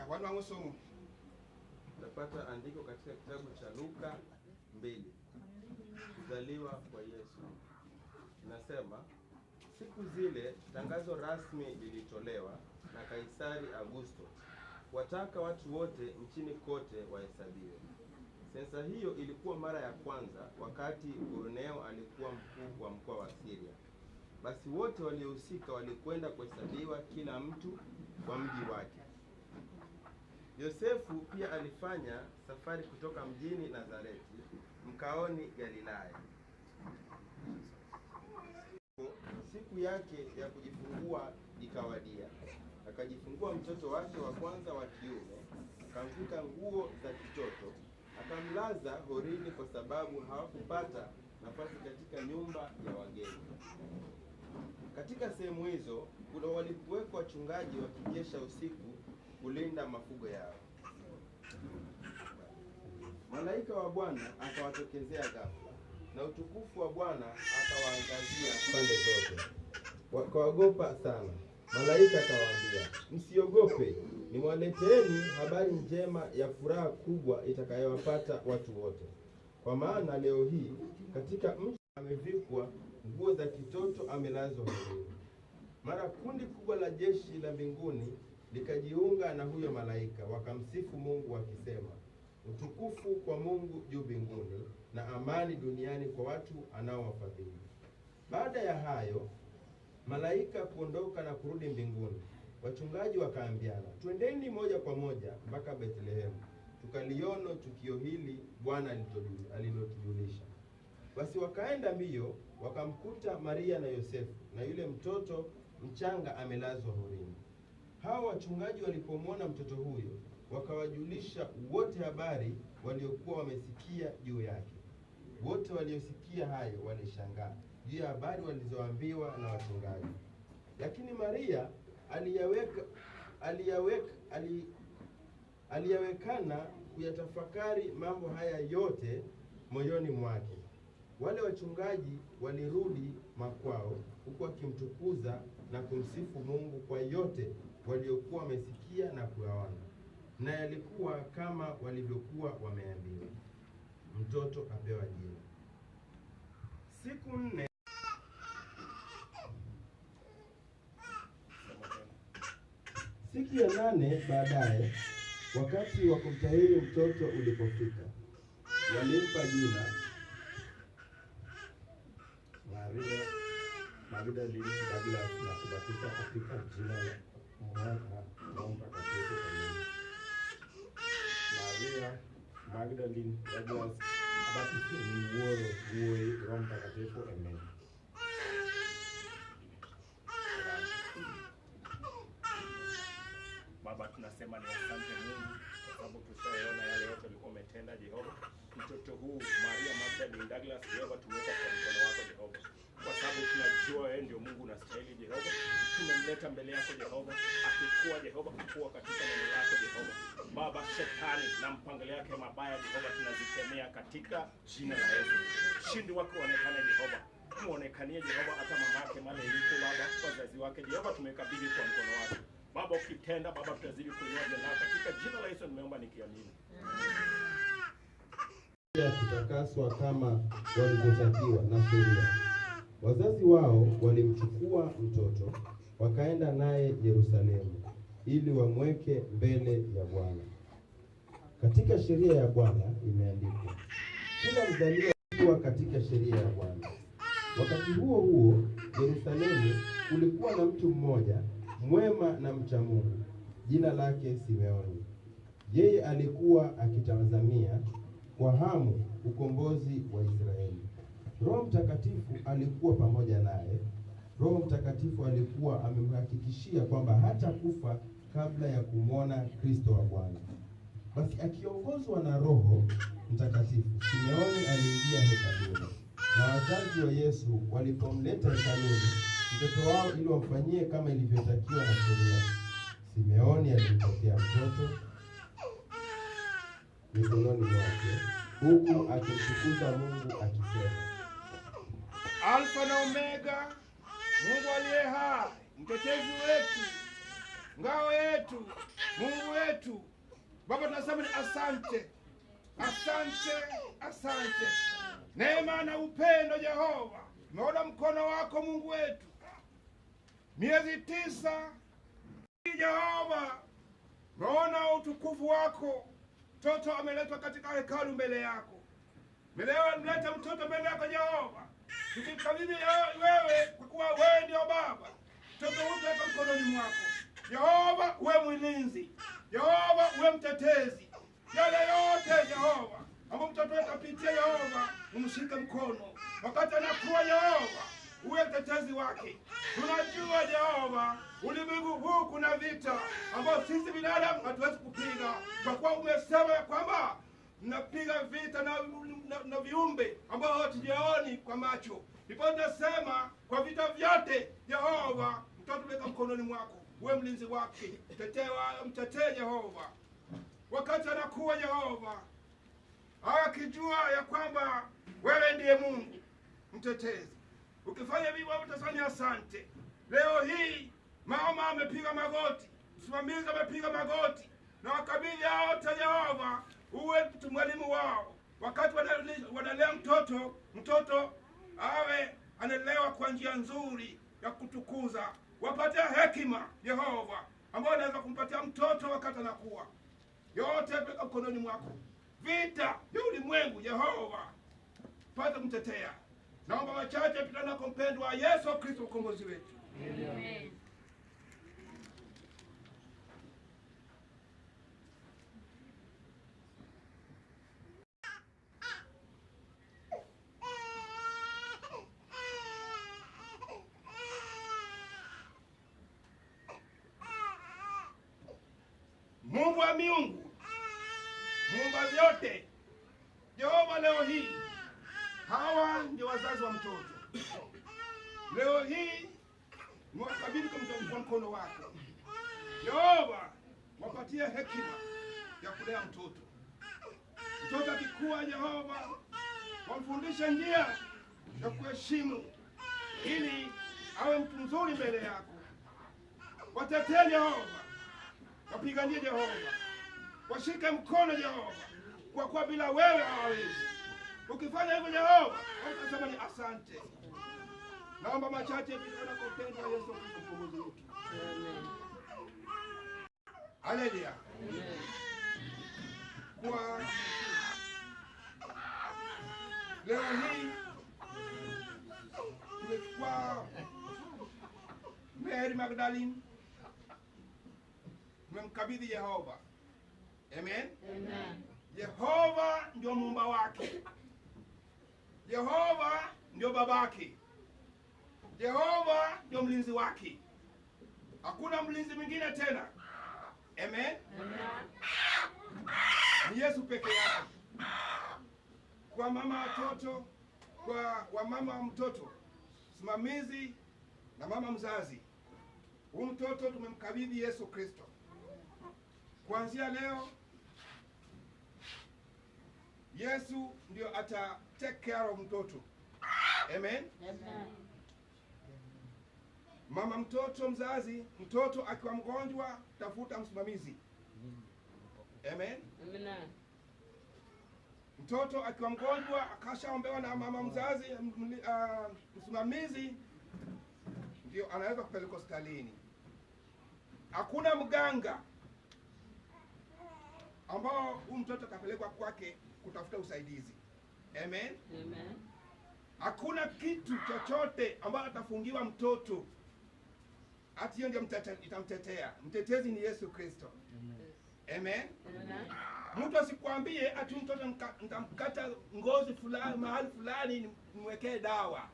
wanu wangu somo. Tutapata andiko katika kitabu cha Luka 2. Kuzaliwa kwa Yesu. Inasema, siku zile tangazo rasmi lilitolewa na Kaisari Augusto, wataka watu wote nchini kote wahesabiwe. Sensa hiyo ilikuwa mara ya kwanza wakati Kornelio alikuwa mkuu wa mkoa wa Syria. Basi wote waliohusika walikwenda kuhesabiwa, kila mtu kwa mji wake. Yosefu pia alifanya safari kutoka mjini Nazareti mkaoni Galilaya. Siku yake ya kujifungua ikawadia. Akajifungua mtoto wake wa kwanza wa kiume, akamvika nguo za kitoto, akamlaza horini kwa sababu hawakupata nafasi katika nyumba ya wageni. Katika sehemu hizo kuna walikuwekwa wachungaji wakikesha usiku kulinda mafugo yao. Malaika wa Bwana akawatokezea ghafla, na utukufu wa Bwana akawaangazia pande zote. Wakaogopa sana. Malaika akawaambia, msiogope, nimewaleteeni habari njema ya furaha kubwa itakayowapata watu wote. Kwa maana leo hii katika mji amevikwa nguo za kitoto, amelazwa horini. Mara kundi kubwa la jeshi la mbinguni likajiunga na huyo malaika, wakamsifu Mungu wakisema, utukufu kwa Mungu juu mbinguni, na amani duniani kwa watu anaowafadhili. Baada ya hayo malaika kuondoka na kurudi mbinguni, wachungaji wakaambiana, twendeni moja kwa moja mpaka Bethlehemu, tukaliona tukio hili Bwana alilotujulisha. Basi wakaenda mbio, wakamkuta Maria na Yosefu na yule mtoto mchanga amelazwa horini. Hao wachungaji walipomwona mtoto huyo, wakawajulisha wote habari waliokuwa wamesikia juu yake. Wote waliosikia hayo walishangaa juu ya habari walizoambiwa na wachungaji. Lakini Maria aliyawekana kuyatafakari mambo haya yote moyoni mwake. Wale wachungaji walirudi makwao, huku wakimtukuza na kumsifu Mungu kwa yote waliokuwa wamesikia na kuyaona, na yalikuwa kama walivyokuwa wameambiwa. Mtoto apewa jina. Siku 4 siku ya 8 baadaye, wakati wa kumtahiri mtoto ulipofika, walimpa jina Maria Magdalene Douglas, na kubatizwa katika jina la Mwana na Roho Mtakatifu. Amen. Maria Magdalene Douglas abatizwa ni woro Roho Mtakatifu. Amen. Baba, tunasema ni asante Mungu kwa sababu tushaona yale yote ulikuwa umetenda Jehova. Mtoto huu Maria Magdalene Douglas Jehova tumeweka kwa mkono wako Jehova, kwa sababu tunajua wewe ndio Mungu unastahili Jehova. Tumemleta mbele yako Jehova, akikuwa Jehova, kukua katika neno lako Jehova. Baba, shetani na mpango yake mabaya Jehova tunazikemea katika jina la Yesu. Ushindi wako uonekane Jehova, muonekanie Jehova hata mama yake mali iliko Baba, wazazi wake Jehova tumekabidhi kwa mkono wako Baba. Ukitenda Baba tutazidi kuinua jina lako katika jina la Yesu nimeomba nikiamini. Kutakaswa kama walivyotakiwa na sheria. Wazazi wao walimchukua mtoto, wakaenda naye Yerusalemu ili wamweke mbele ya Bwana. Katika sheria ya Bwana imeandikwa, kila mzaliwa kuwa katika sheria ya Bwana. Wakati huo huo, Yerusalemu kulikuwa na mtu mmoja mwema na mcha Mungu, jina lake Simeoni. Yeye alikuwa akitazamia kwa hamu ukombozi wa Israeli. Roho Mtakatifu alikuwa pamoja naye. Roho Mtakatifu alikuwa amemhakikishia kwamba hata kufa kabla ya kumwona Kristo wa Bwana. Basi akiongozwa na Roho Mtakatifu, Simeoni aliingia hekaluni. Na wazazi wa Yesu walipomleta hekaluni mtoto wao ili wamfanyie kama ilivyotakiwa na sheria, Simeoni alimpokea mtoto mikononi mwake, huku akimtukuza Mungu akisema, Alfa na Omega, Mungu aliye hai, mtetezi wetu, ngao yetu, Mungu wetu. Baba, tunasema ni asante, asante, asante. Neema na upendo Jehova, tumeona mkono wako Mungu wetu. Miezi 9 Jehova, tumeona utukufu wako. Mtoto ameletwa katika hekalu mbele yako. Leo mlete mtoto mbele yako Jehova, tukikabidhi wewe, kwa kuwa wewe ndio Baba. Mtoto huyu weka mkononi mwako Jehova, uwe mlinzi Jehova, uwe mtetezi. Yale yote Jehova ambapo mtoto wetu apitia Jehova, umshike mkono wakati anakuwa Jehova, uwe mtetezi wake. Tunajua Jehova, ulimwengu huu kuna vita ambao sisi binadamu hatuwezi kupiga, kwa kuwa umesema ya kwamba mnapiga vita na viumbe ambao hatujaoni kwa macho. Ndipo tunasema kwa vita vyote Jehova, mtoto weka mkononi mwako, uwe mlinzi wake, mtetee Jehova wakati anakuwa Jehova, akijua ya kwamba wewe ndiye Mungu mtetezi. Ukifanya hivyo utasema asante. Leo hii mama amepiga magoti, msimamizi amepiga magoti, na wakabidhi wote Jehova, uwe mwalimu wao wakati wanalea mtoto awe analelewa kwa njia nzuri ya kutukuza. Wapate hekima Jehova ambayo anaweza kumpatia mtoto wakati anakuwa. Yote peka mkononi mwako. Vita ya ulimwengu Jehova, pata kumtetea. Naomba machache pitana kwa mpendwa Yesu Kristo mkombozi wetu. Amen. Mungu wa miungu, Mungu wa vyote Jehova, leo hii hawa ndio wazazi wa mtoto. Leo hii mwakabidhi kwa mkono wako Jehova, wapatie hekima ya kulea mtoto. Mtoto akikuwa Jehova, wamfundishe njia ya kuheshimu ili awe mtu mzuri mbele yako. Watetee Jehova, wapiganie Jehova, washike mkono Jehova, kwa kuwa bila wewe hawawezi. Ukifanya hivyo Jehova, utasema ni asante. Naomba machache bila kwa upendo wa Yesu Kristo mkombozi wetu. Amen. Haleluya. Amen. Kwa leo hii tumechukua Mary Magdalene, tumemkabidhi Yehova. Amen. Amen. Yehova ndio muumba wake. Yehova ndio babake. Yehova ndio mlinzi wake. Hakuna mlinzi mwingine tena. Amen. Amen. Ni Yesu peke yake. Kwa mama watoto, kwa mama wa mtoto, simamizi na mama mzazi, huyu mtoto tumemkabidhi Yesu Kristo. Kuanzia leo Yesu ndio ata take care of mtoto. Amen. Amen. Mama mtoto, mzazi, mtoto akiwa mgonjwa, tafuta msimamizi. Amen. Amen. Mtoto akiwa mgonjwa, akashaombewa na mama mzazi, msimamizi, ndio anaweza kupeleka hospitalini. Hakuna mganga ambao huyu mtoto kapelekwa kwake kutafuta usaidizi. Amen. Amen. Hakuna kitu chochote ambacho atafungiwa mtoto ati hiyo ndio itamtetea. Mtetezi ni Yesu Kristo. Amen. Amen. Mtu asikwambie ati mtoto nitamkata ngozi fulani mahali fulani nimwekee dawa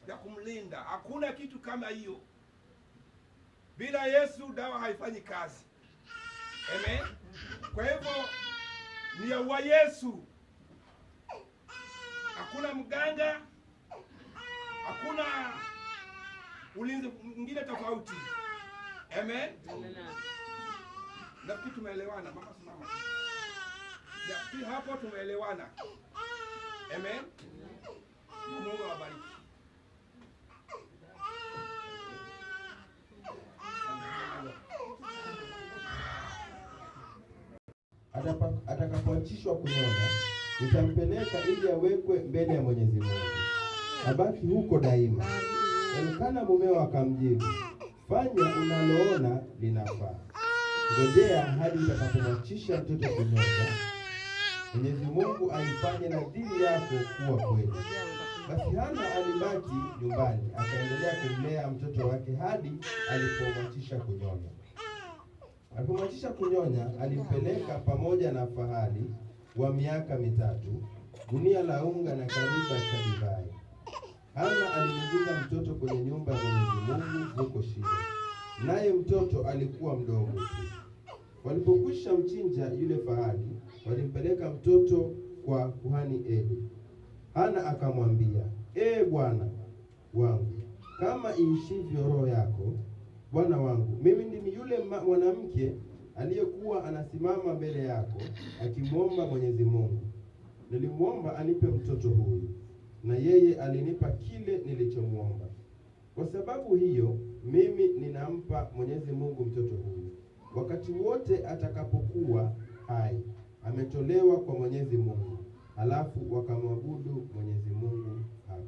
ya kumlinda. Hakuna kitu kama hiyo. Bila Yesu dawa haifanyi kazi. Amen. Kwa hivyo ni ya Yesu. Hakuna mganga, hakuna ulinzi mwingine tofauti. Amen. Amen. Nafikiri tumeelewana. Mama simama. Nafikiri hapo tumeelewana. Amen. Mungu awabariki. atakapoachishwa kunyonya, nitampeleka ili awekwe mbele ya Mwenyezi Mungu, abaki huko daima. Elikana mumewe akamjibu, fanya unaloona linafaa. Ngojea hadi utakapomwachisha mtoto kunyonya. Mwenyezi Mungu aifanye nadhiri yako kuwa kweli. Basi Hana alibaki nyumbani, akaendelea kumlea mtoto wake hadi alipomwachisha kunyonya. Alipomwachisha kunyonya, alimpeleka pamoja na fahali wa miaka 3, gunia la unga na kariba cha divai. Hana alimuingiza mtoto kwenye nyumba ya Mwenyezi Mungu huko Shilo, naye mtoto alikuwa mdogo tu. Walipokwisha mchinja yule fahali, walimpeleka mtoto kwa kuhani Eli. Hana akamwambia, Bwana wangu, kama iishivyo roho yako, bwana wangu, mimi ndimi yule mwanamke aliyekuwa anasimama mbele yako akimwomba Mwenyezi Mungu. Nilimwomba anipe mtoto huyu, na yeye alinipa kile nilichomwomba. Kwa sababu hiyo mimi ninampa Mwenyezi Mungu mtoto huyu, wakati wote atakapokuwa hai. Ametolewa kwa Mwenyezi Mungu. Halafu wakamwabudu Mwenyezi Mungu hapo.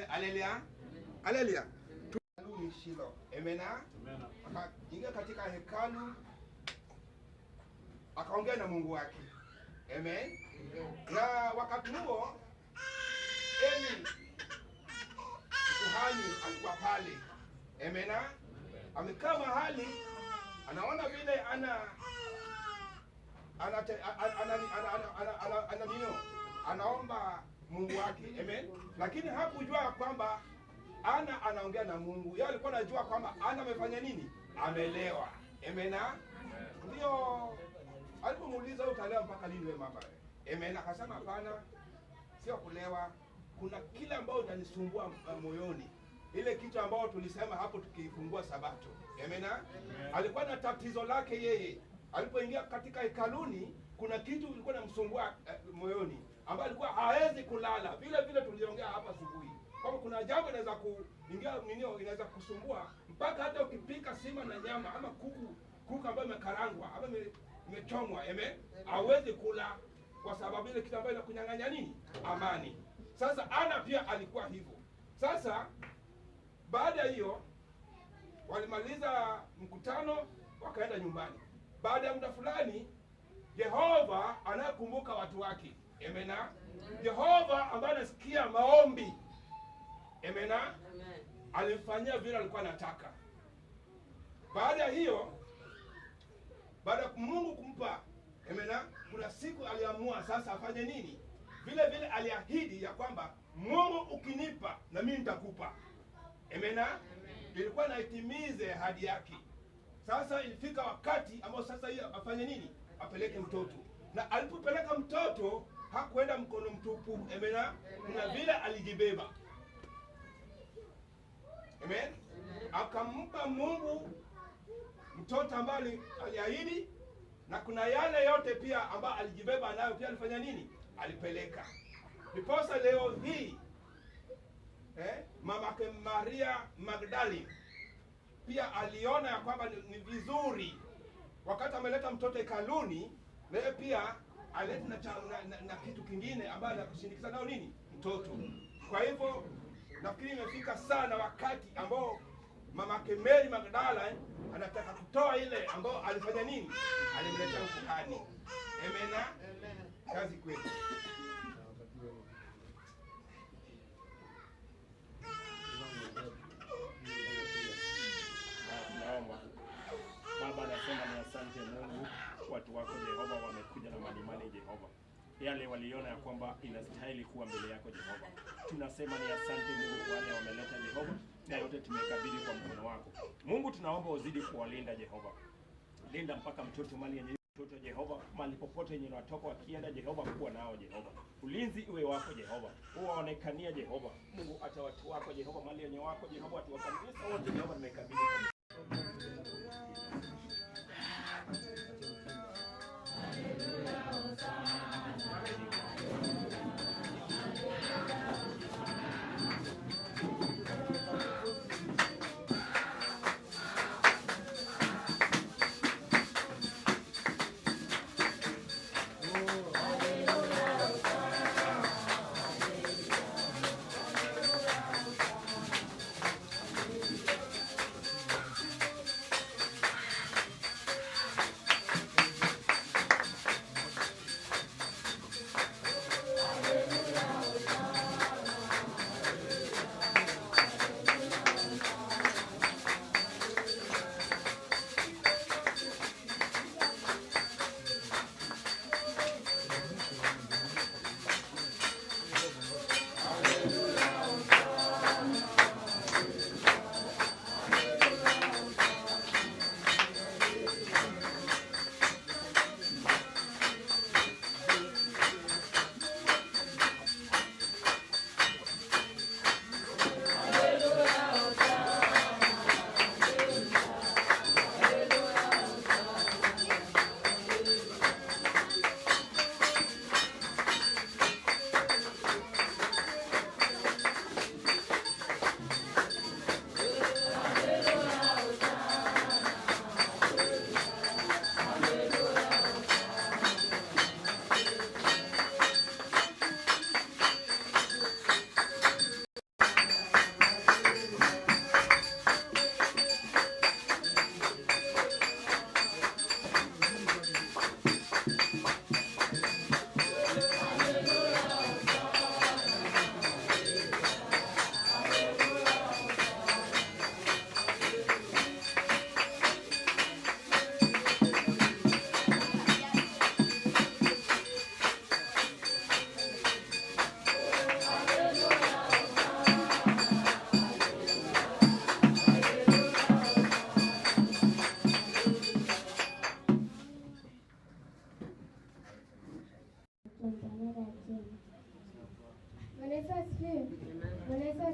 Haleluya. Haleluya. Hekalu Shilo. Amena. Akaingia katika hekalu, akaongea na Mungu wake. Amen. Na wakati huo Eli kuhani alikuwa pale. Amena. Amekaa mahali, anaona vile anaomba Mungu wake. Amen. Lakini hakujua kwamba anaongea na Mungu. Yeye alikuwa anajua kwamba amefanya nini? Amelewa. Amen. Ndio alipomuuliza utalewa mpaka lini wewe mama? Amen. Akasema hapana, sio kulewa. Kuna kile ambao unanisumbua moyoni. Ile kitu ambao tulisema hapo tukifungua Sabato. Amen. Alikuwa na tatizo lake yeye. Alipoingia katika hekaluni, kuna kitu kilikuwa kinamsumbua moyoni, ambaye alikuwa hawezi kulala. Vile vile tuliongea hapa asubuhi. Kama kuna jambo inaweza kuingia inaweza kusumbua mpaka hata ukipika sima na nyama ama kuku ambayo imekarangwa ama imechomwa, amen, hawezi kula kwa sababu ile kitu ambayo inakunyang'anya nini? Amani. Sasa Ana pia alikuwa hivyo. Sasa baada ya hiyo walimaliza mkutano, wakaenda nyumbani. Baada ya muda fulani, Yehova anakumbuka watu wake. Amena. Yehova ambaye anasikia maombi. Amena. Alimfanyia vile alikuwa anataka. Baada ya hiyo, baada ya Mungu kumpa, amena, kuna siku aliamua sasa afanye nini? Vile vile aliahidi ya kwamba Mungu ukinipa na mimi nitakupa. Amena. Ilikuwa naitimize ahadi yake. Sasa ilifika wakati ambao sasa hiyo afanye nini? Apeleke mtoto. Na alipopeleka mtoto, hakuenda mkono mtupu. Amena. Kuna vile alijibeba. Amen. Akampa Mungu mtoto ambaye aliahidi, na kuna yale yote pia ambayo alijibeba nayo pia alifanya nini? Alipeleka. Ndiposa leo hii mamake Maria Magdalene pia aliona ya kwamba ni vizuri wakati ameleta mtoto hekaluni, na yeye pia alete na kitu kingine ambayo anakushindikiza nao nini? Mtoto. Kwa hivyo nafikiri imefika sana wakati ambao mamake Mary Magdalene anataka kutoa ile ambao alifanya nini? Alimleta kuhani. Amena. Kazi kweli. Baba, nasema ni asante Mungu, watu wako Jehova wamekuja na malimani Jehova. Yale waliona ya kwamba inastahili kuwa mbele yako Jehova. Tunasema ni asante Mungu kwa wale wameleta Jehova, na yote tumekabidhi kwa mkono wako. Mungu, tunaomba uzidi kuwalinda Jehova. Linda mpaka mtoto mali yenye mtoto Jehova, mali popote yenye watoka wakienda Jehova, kuwa nao Jehova. Ulinzi uwe wako Jehova. Uwaonekania Jehova. Mungu, hata watu wako Jehova, mali yenye wako Jehova, watu wako wote Jehova tumekabidhi kwa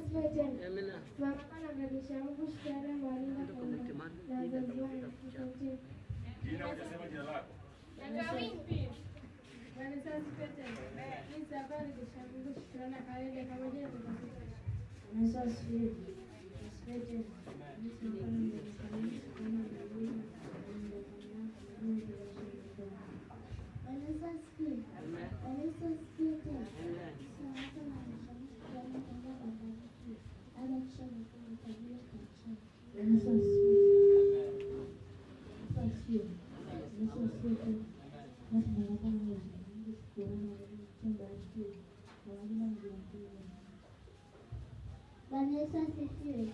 asifiwe tena. Amina. Tunataka na mrejesha Mungu shukrani mwalimu na wazazi wangu. Jina hujasema jina lako. Bwana asifiwe tena. Mimi safari rejesha Mungu shukrani akaenda kama jina tutakatifu. Bwana asifiwe. Asifiwe tena. Mimi safari rejesha Mungu shukrani mwalimu Bwana Yesu asifiwe.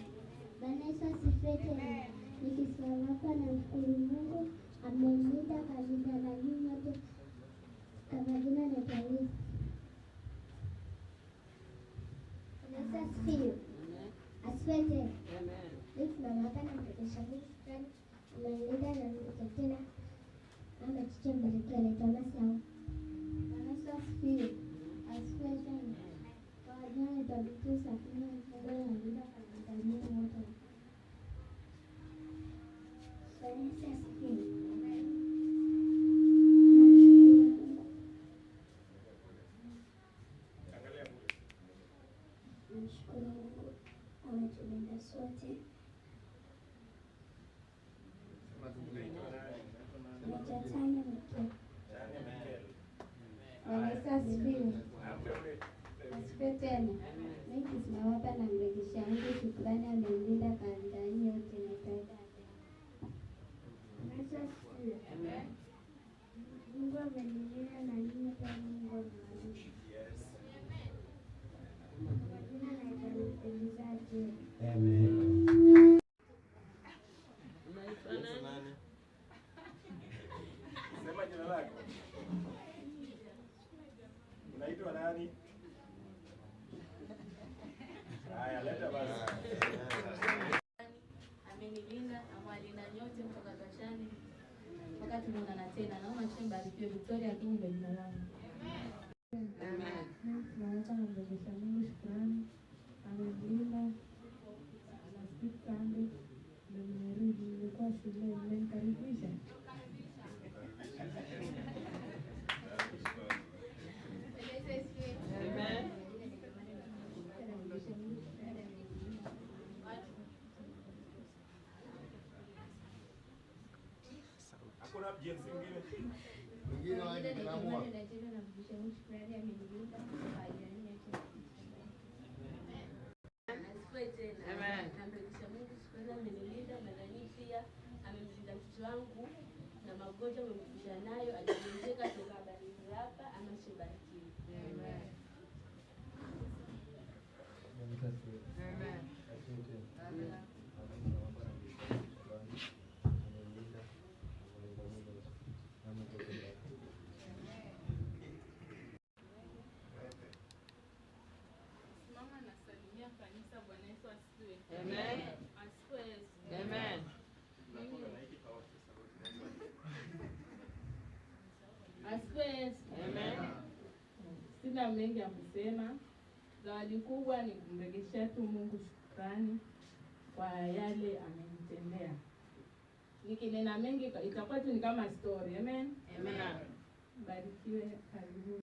Bwana Yesu asifiwe tena. Nikisimama hapa na mshukuru Mungu amenilinda kalinda na mimi yote kama jina na taarifa. Bwana Yesu asifiwe. Asifiwe tena. Nikisimama hapa na mrejesha Mungu shukrani amenilinda na mimi tena kama chiche mbelekea naitwa Masau. Bwana Yesu asifiwe. Asifiwe tena. Kwa jina naitwa Beatrice Sakina Mfungo na mlinda kalinda mimi yote. Bwana Yesu asifiwe. Namshukuru Mungu ametulinda sote. Nachatanya mke. Bwana Yesu asifiwe. Asifiwe tena. Mimi kisimama hapa na mrejesha Mungu shukrani amenilinda kandani yote na dada. Bwana Yesu asifiwe. Mungu amenilinda na mimi pia Mungu amenilinda. Amen. Sema jina lako. Unaitwa nani? Haya, leta basi. Amenilinda, amwalinda nyote mpaka kashani. Mpaka tunaonana tena. Naomba mbarikiwe Victoria Kinyi ndio jina langu. Amen. Tunaweza kumrejesha Mungu shukrani. Amenilinda. Anasikia kambi. Nimerudi nilikuwa shule nimenikaribisha. Amen. Hakuna jinsi nyingine. Mwingine waje tunaamua. Amen. Namrudisha Mungu shukrani amenilinda na nani pia amemlinda mtoto wangu na magonjwa amemfusha nayo ajajenjeka toka habari hapa ama shibarikiwe. Amen. Amen. Mama nasalimia kanisa. Bwana Yesu asifiwe. Amen. Asifiwe Yesu. Amen. Asifiwe Yesu. Amen. Sina mengi ya kusema. Zawadi kubwa ni kumrejeshea tu Mungu shukrani kwa yale amenitendea. Nikinena mengi itakuwa tu ni kama story. Amen. Amen. Barikiwe. Karibu.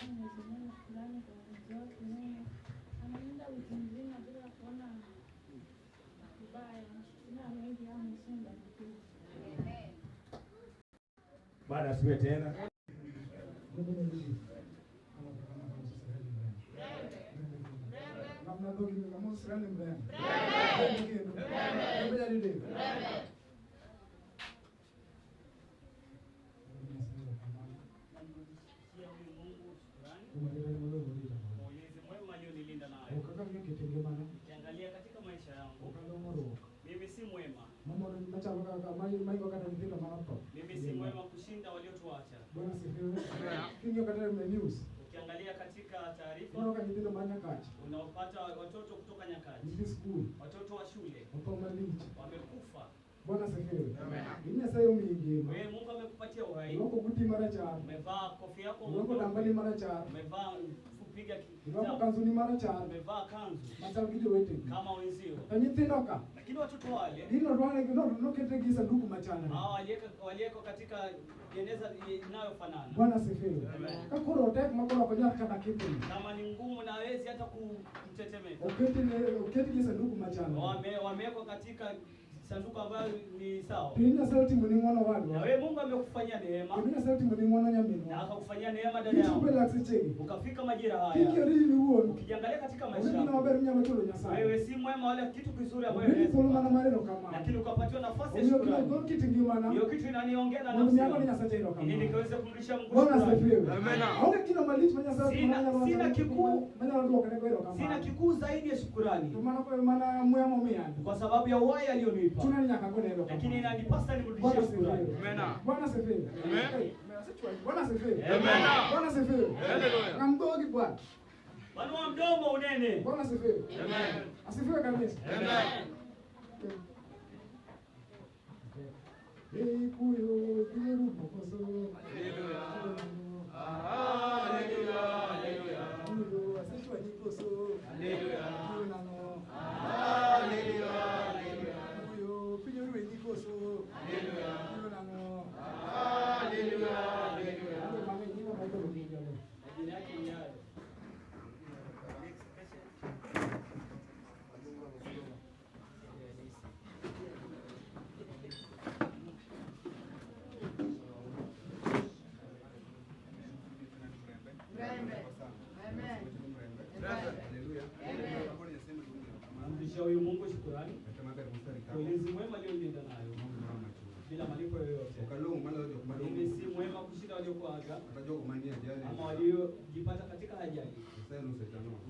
Mwenyezi Mungu fulani kwa uwezo wake Mungu. Amelinda wiki nzima bila kuona vibaya. Sina mengi ameshinda tu. Baada asiwe tena. Namna dogi ni kama sirani mbaya. Mwenyezi mwema aliyonilinda nayo. Ukiangalia katika maisha yangu, mimi si mwema. Mimi si mwema kushinda waliotuacha. Ukiangalia katika taarifa, unaopata watoto kutoka nyakati, watoto wa shule wamekufa. Bwana sifiwe. Amen. Wewe Mungu amekupatia uhai. Umevaa kofia yako. Umevaa kupiga umevaa kanzu. Kama wenzio. Lakini watoto wale walieko katika jeneza inayofanana. Bwana sifiwe. Kama ni ngumu na hawezi hata kumtetemeka. Wamewekwa katika sanduku ambayo ni sawa. Na wewe Mungu amekufanyia neema. Na akakufanyia neema dada yangu. Ukafika majira haya. Ukijiangalia katika maisha yako. Wewe si mwema wala kitu kizuri ambayo lakini ukapatiwa nafasi ya shukrani. Hiyo kitu inaniongea na nafsi yangu. Ili nikaweze kumrudishia Mungu shukrani. Amen. Sina kikuu zaidi ya shukrani. Kwa sababu ya uhai alionipa. Lakini inanipasa nimrudishie shukrani. Bwana sifiwe. Amen. Bwana sifiwe. Amen. Bwana sifiwe. Haleluya. Namdogi Bwana. Panua mdomo unene. Bwana sifiwe. Amen. Asifiwe kabisa. Amen. Kuyo kiru mokoso. Haleluya. Haleluya. Haleluya. Kuyo asitwa nikoso. Haleluya. Nano. Haleluya. Kuyo pinyoru nikoso. Haleluya. Nano. Haleluya. Haleluya. Mama nyinga maito mjinga. Jina yake ni yale. Namrudishia huyu Mungu shukrani. Mwenyezi mwema aliyonilinda nayo. Bila malipo yoyote. Mimi si mwema kushinda waliokuaga. Ama waliojipata katika ajali.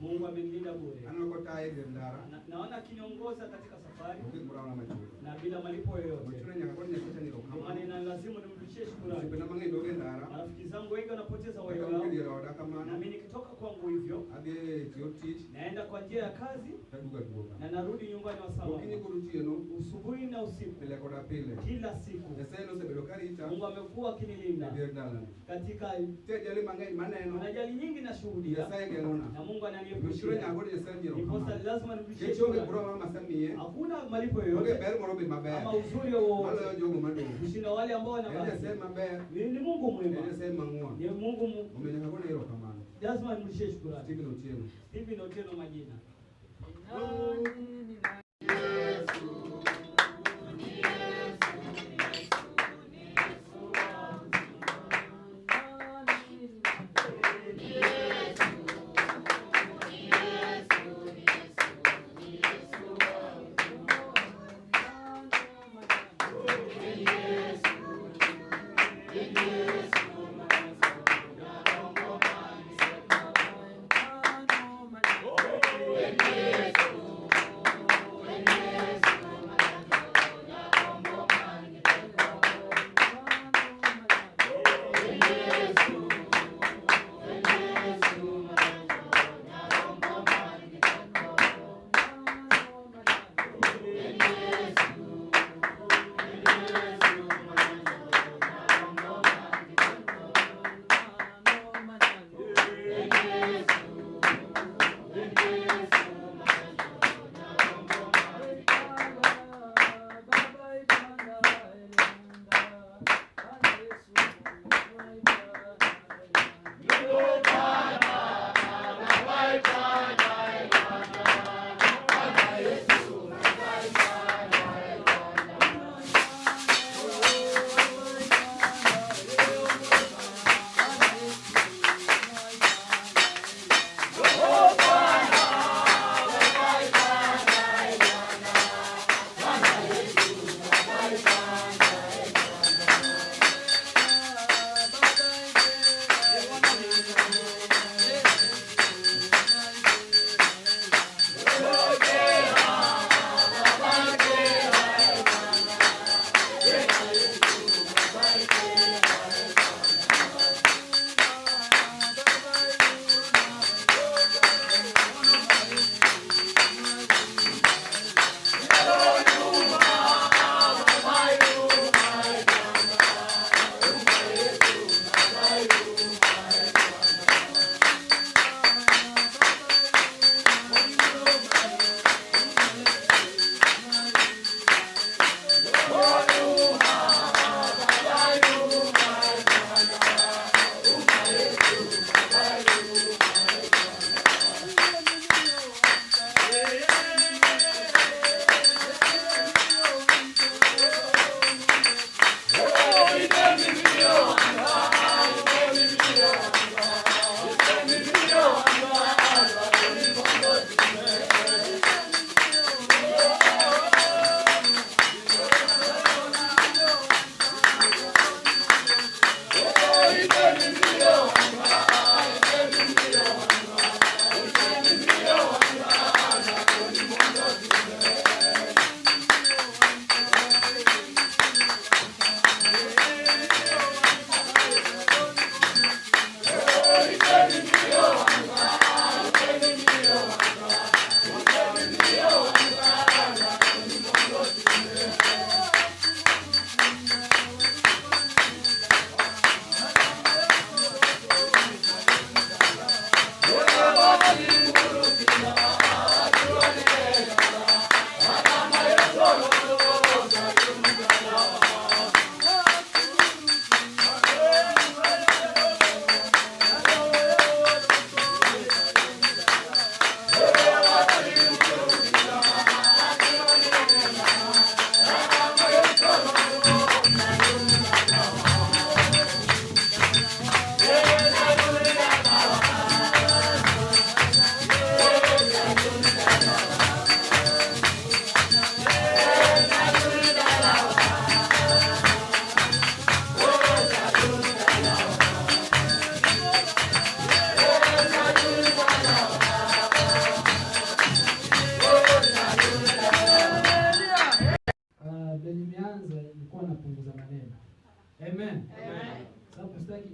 Mungu amenilinda bure. Naona akiniongoza katika safari. Na bila malipo yoyote. Maana inalazimu nimrudishie shukrani. Marafiki zangu wengi wanapoteza uhai wao. Na mimi nikitoka kwangu hivyo, naenda kwa njia ya kazi na narudi nyumbani wa salama. Usubuhi na usiku. Kila siku. Mungu amekuwa akinilinda. Katika ajali nyingi na shuhudia. Na Mungu ananiepusha. Niposa lazima nirudishie shukrani. Hakuna malipo yoyote. Ama uzuri wowote. Kushinda wale ambao wanabaki. Ni Mungu mwema. Ni Mungu mwema. Lazima nirudishie shukrani. Stephen Otieno majina.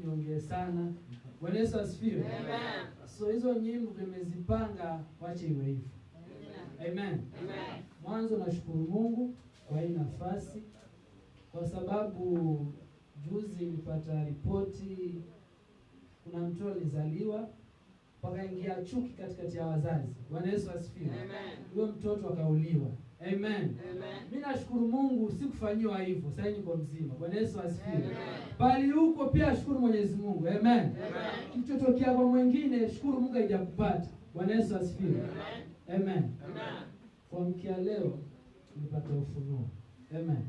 niongee sana. Bwana Yesu asifiwe. Amen. So hizo nyimbo nimezipanga, wache iwe hivyo. Amen. Amen. Mwanzo nashukuru Mungu kwa hii nafasi, kwa sababu juzi nilipata ripoti, kuna mtoto alizaliwa pakaingia chuki katikati ya wazazi. Bwana Yesu asifiwe. Huyo mtoto akauliwa. Amen. Mimi nashukuru Mungu sikufanyiwa hivyo. Sasa niko mzima. Bwana Yesu asifiwe. Bali huko pia shukuru Mwenyezi Mungu. Amen. Kichotokea kwa mwingine, shukuru Mungu haijakupata. Bwana Yesu asifiwe. Amen. Kwa mkia leo nilipata ufunuo. Amen.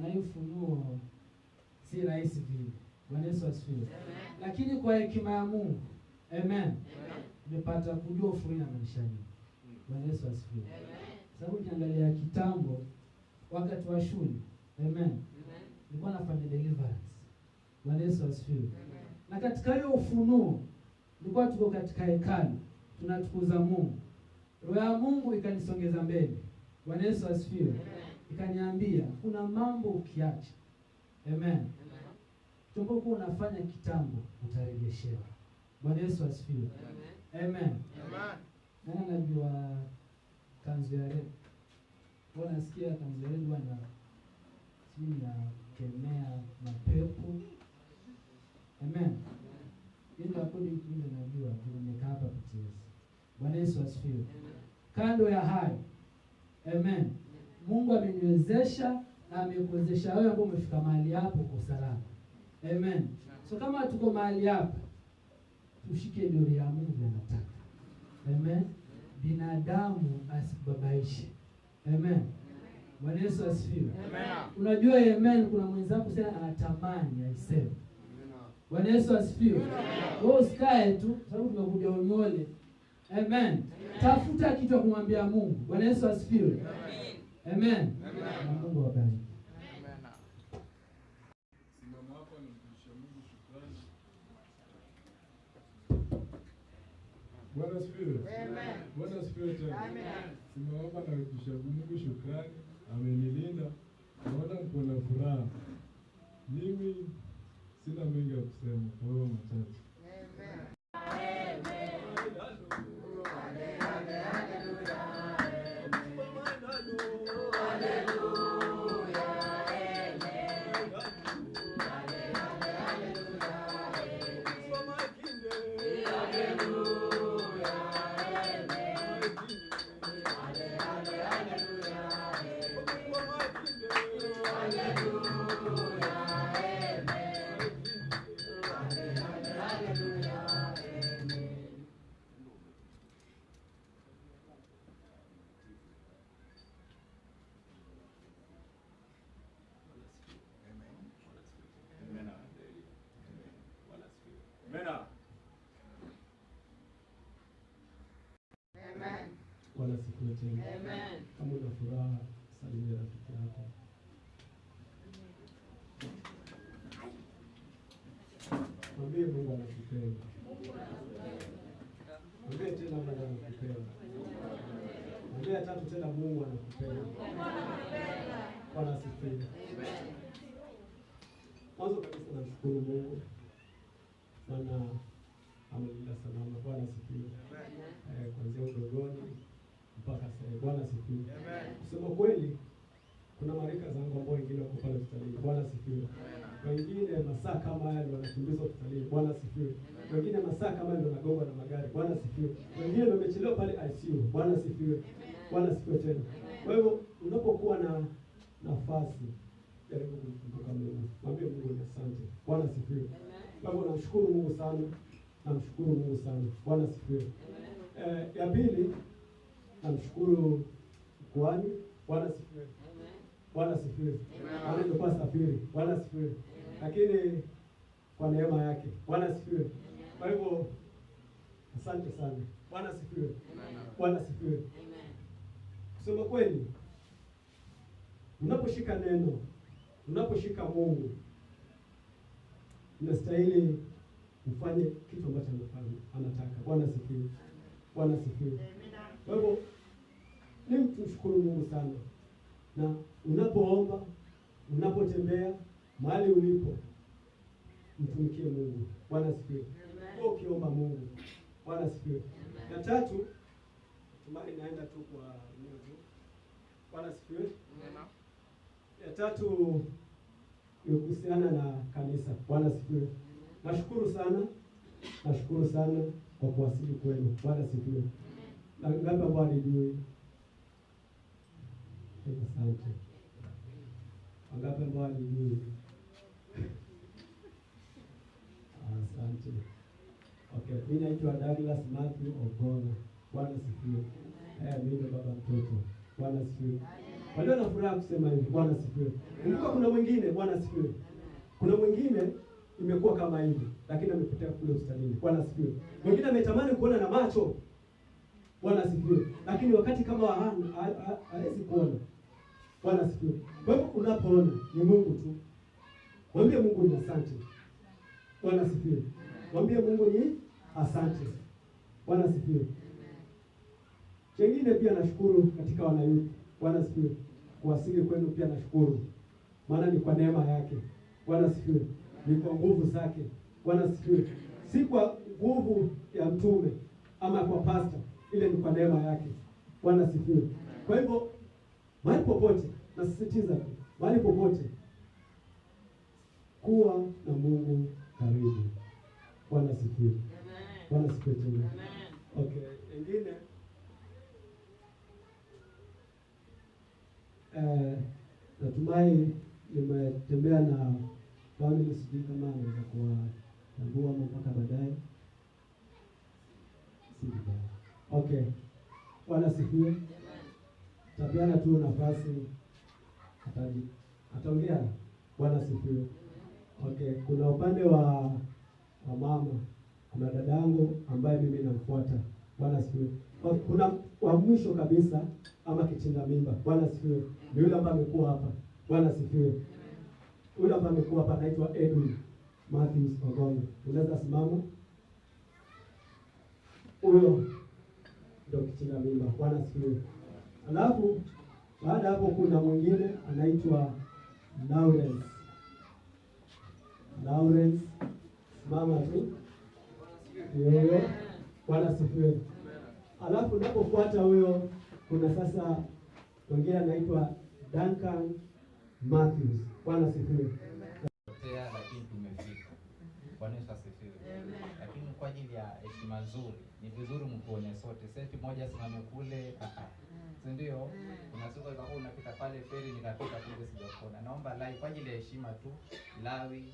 Na hiyo ufunuo si rahisi vile. Bwana Yesu asifiwe. Lakini kwa hekima ya Mungu, amen, nimepata kujua ufunuo na maisha yangu. Bwana Yesu asifiwe. Sababu ukiangalia kitambo wakati wa shule, amen, nilikuwa nafanya deliverance. Bwana Yesu asifiwe. Na katika hiyo ufunuo nilikuwa tuko katika hekalu tunatukuza Mungu. Roho ya Mungu ikanisongeza mbele. Bwana Yesu asifiwe. Ikaniambia kuna mambo ukiacha, amen, tunapokuwa unafanya kitambo utarejeshewa. Bwana Yesu asifiwe. Amen. Nani anajua kanzu ya red? Bwana nasikia kanzu ya red bwana chini ya kemea na pepo. Amen. Ndio akodi kile najua tumekaa hapa kucheza. Bwana Yesu asifiwe. Kando ya hayo, amen, Mungu ameniwezesha na amekuwezesha wewe ambao umefika mahali hapo kwa salama. Amen. So kama tuko mahali hapa, tushike ndio ya Mungu anataka. Amen. Binadamu asibabaishe. Amen. Bwana Yesu asifiwe. Unajua amen, kuna mwenzako sasa anatamani aiseme. Bwana Yesu asifiwe. Wewe usikae tu sababu tumekuja unyole. Amen. Tafuta kitu kumwambia Mungu. Bwana Yesu asifiwe. Amen. Na Mungu awabariki. Simama hapa na kumshukuru Mungu, shukrani. Bwana asifiwe. Amen. Bwana asifiwe tena. Amen. Simama hapa na kumshukuru Mungu, shukrani. Amenilinda. Naona mko na furaha. Mimi sina mengi ya kusema, kwa hiyo machache. Bwana sifiwe tena. Amen. Kama una furaha, salimia rafiki yako. Mwambie Mungu anakupenda. Mwambie tena Mungu anakupenda. Mwambie tatu tena Mungu anakupenda. Bwana sifiwe. Mwanzo kabisa namshukuru Mungu. Maana amenilinda salama. Bwana sifiwe. Kuanzia udogoni mpaka sasa. Bwana sifiwe. Kusema kweli, kuna marika zangu ambao wengine wako pale hospitalini. Bwana sifiwe. Wengine masaa kama haya ndio wanakimbizwa hospitalini. Bwana sifiwe. Wengine masaa kama ndio wanagongwa na magari. Bwana sifiwe. Wengine ndio wamechelewa pale ICU. Bwana sifiwe. Bwana sifiwe tena. Kwa hivyo unapokuwa na nafasi jaribu kumkumbuka Mungu. Mwambie Mungu ni asante. Bwana sifiwe. Kwa hivyo namshukuru Mungu sana. Namshukuru Mungu sana. Bwana sifiwe. Ya pili, namshukuru kuhani. Bwana sifiwe. Bwana sifiwe. Bwana nilikuwa safiri. Bwana sifiwe. Lakini kwa neema yake. Bwana sifiwe. Kwa hivyo asante sana. Bwana sifiwe. Bwana sifiwe. Kusema kweli, unaposhika neno, unaposhika Mungu, unastahili ufanye kitu ambacho anataka. Bwana sifiwe. Bwana sifiwe. Kwa hivyo ni mshukuru Mungu sana. Na unapoomba, unapotembea, mahali ulipo, mtumikie Mungu. Bwana asifiwe. Kwa ukiomba Mungu. Bwana asifiwe. Ya tatu, tumai naenda tu kwa Mungu. Bwana asifiwe. Ya tatu ni kuhusiana na kanisa. Bwana asifiwe. Nashukuru sana kwa kuwasili kwenu. Bwana asifiwe. Na ngapi ambao walijui? Asante. Wangapi ambao walijui? Asante. Okay, mimi naitwa Douglas Matthew Ogola. Bwana asifiwe. Mimi baba mtoto. Bwana asifiwe. Walio na furaha kusema hivi, Bwana asifiwe. Kumbuka kuna mwingine, Bwana asifiwe. Kuna mwingine imekuwa kama hivi, lakini amepotea kule hospitalini. Bwana asifiwe. Mwingine ametamani kuona na macho. Bwana asifiwe. Lakini wakati kama hawezi kuona. Bwana asifiwe. Kwa hivyo unapoona ni Mungu tu. Mwambie Mungu ni asante. Bwana asifiwe. Mwambie Mungu ni asante. Bwana asifiwe. Chengine pia nashukuru katika wanayuthi. Bwana asifiwe. Kuwasili kwenu pia nashukuru. Maana ni kwa neema yake. Bwana asifiwe. Ni kwa nguvu zake. Bwana asifiwe. Si kwa nguvu ya mtume ama kwa pastor, ile ni kwa neema yake. Bwana asifiwe. Kwa hivyo mahali popote, nasisitiza tu, mahali popote kuwa na Mungu karibu. Bwana asifiwe. Bwana asifiwe tena. Okay, ingine natumai nimetembea na family, sijui kama naweza kuwatambua ama mpaka baadaye. Okay. Bwana asifiwe. Tapiana tu nafasi ataongea. Bwana asifiwe. Okay, kuna upande wa mama, kuna dadangu ambaye mimi namfuata. Bwana asifiwe. Kuna wa mwisho kabisa ama kichinda mimba. Bwana asifiwe. Ni yule ambaye amekuwa hapa. Bwana asifiwe. Yule ambaye amekuwa hapa anaitwa Edwin Matthews Ogongo. Unaweza simama. Huyo ndio kichinda mimba. Bwana asifiwe. Alafu baada hapo kuna mwingine anaitwa Lawrence. Mama tu. Yeye. Bwana asifiwe. Alafu unapofuata huyo kuna sasa mwingine anaitwa Duncan Matthews. Bwana asifiwe. Lakini tumefika. Bwana Yesu asifiwe. Lakini kwa ajili ya heshima nzuri, ni vizuri mtuone sote. Seti moja simame kule. Si ndio? Kuna siku ikakuwa unapita pale feri nikapita kule sijakuona. Naomba lai kwa ajili ya heshima tu. Lawi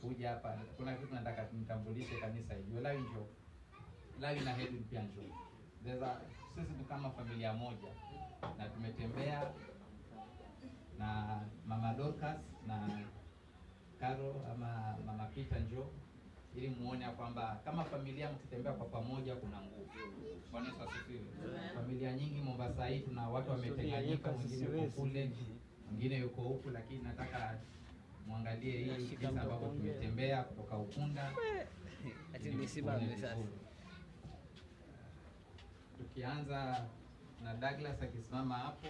kuja hapa. Kuna kitu nataka tumtambulishe kanisa hili. Lawi njoo. Lawi na Hedwin pia njoo. Sisi ni kama familia moja. Na tumetembea na Mama Dorcas na Karo ama Mama Peter njoo, ili muone kwamba kama familia mkitembea kwa pamoja kuna nguvu. Bwana Yesu asifiwe. Familia nyingi Mombasa hii tuna watu wametenganyika, mwingine yuko kule, mwingine yuko huku, lakini nataka muangalie hii kisa ambapo tumetembea kutoka Ukunda. Ati nisimame sasa. Tukianza na Douglas akisimama hapo.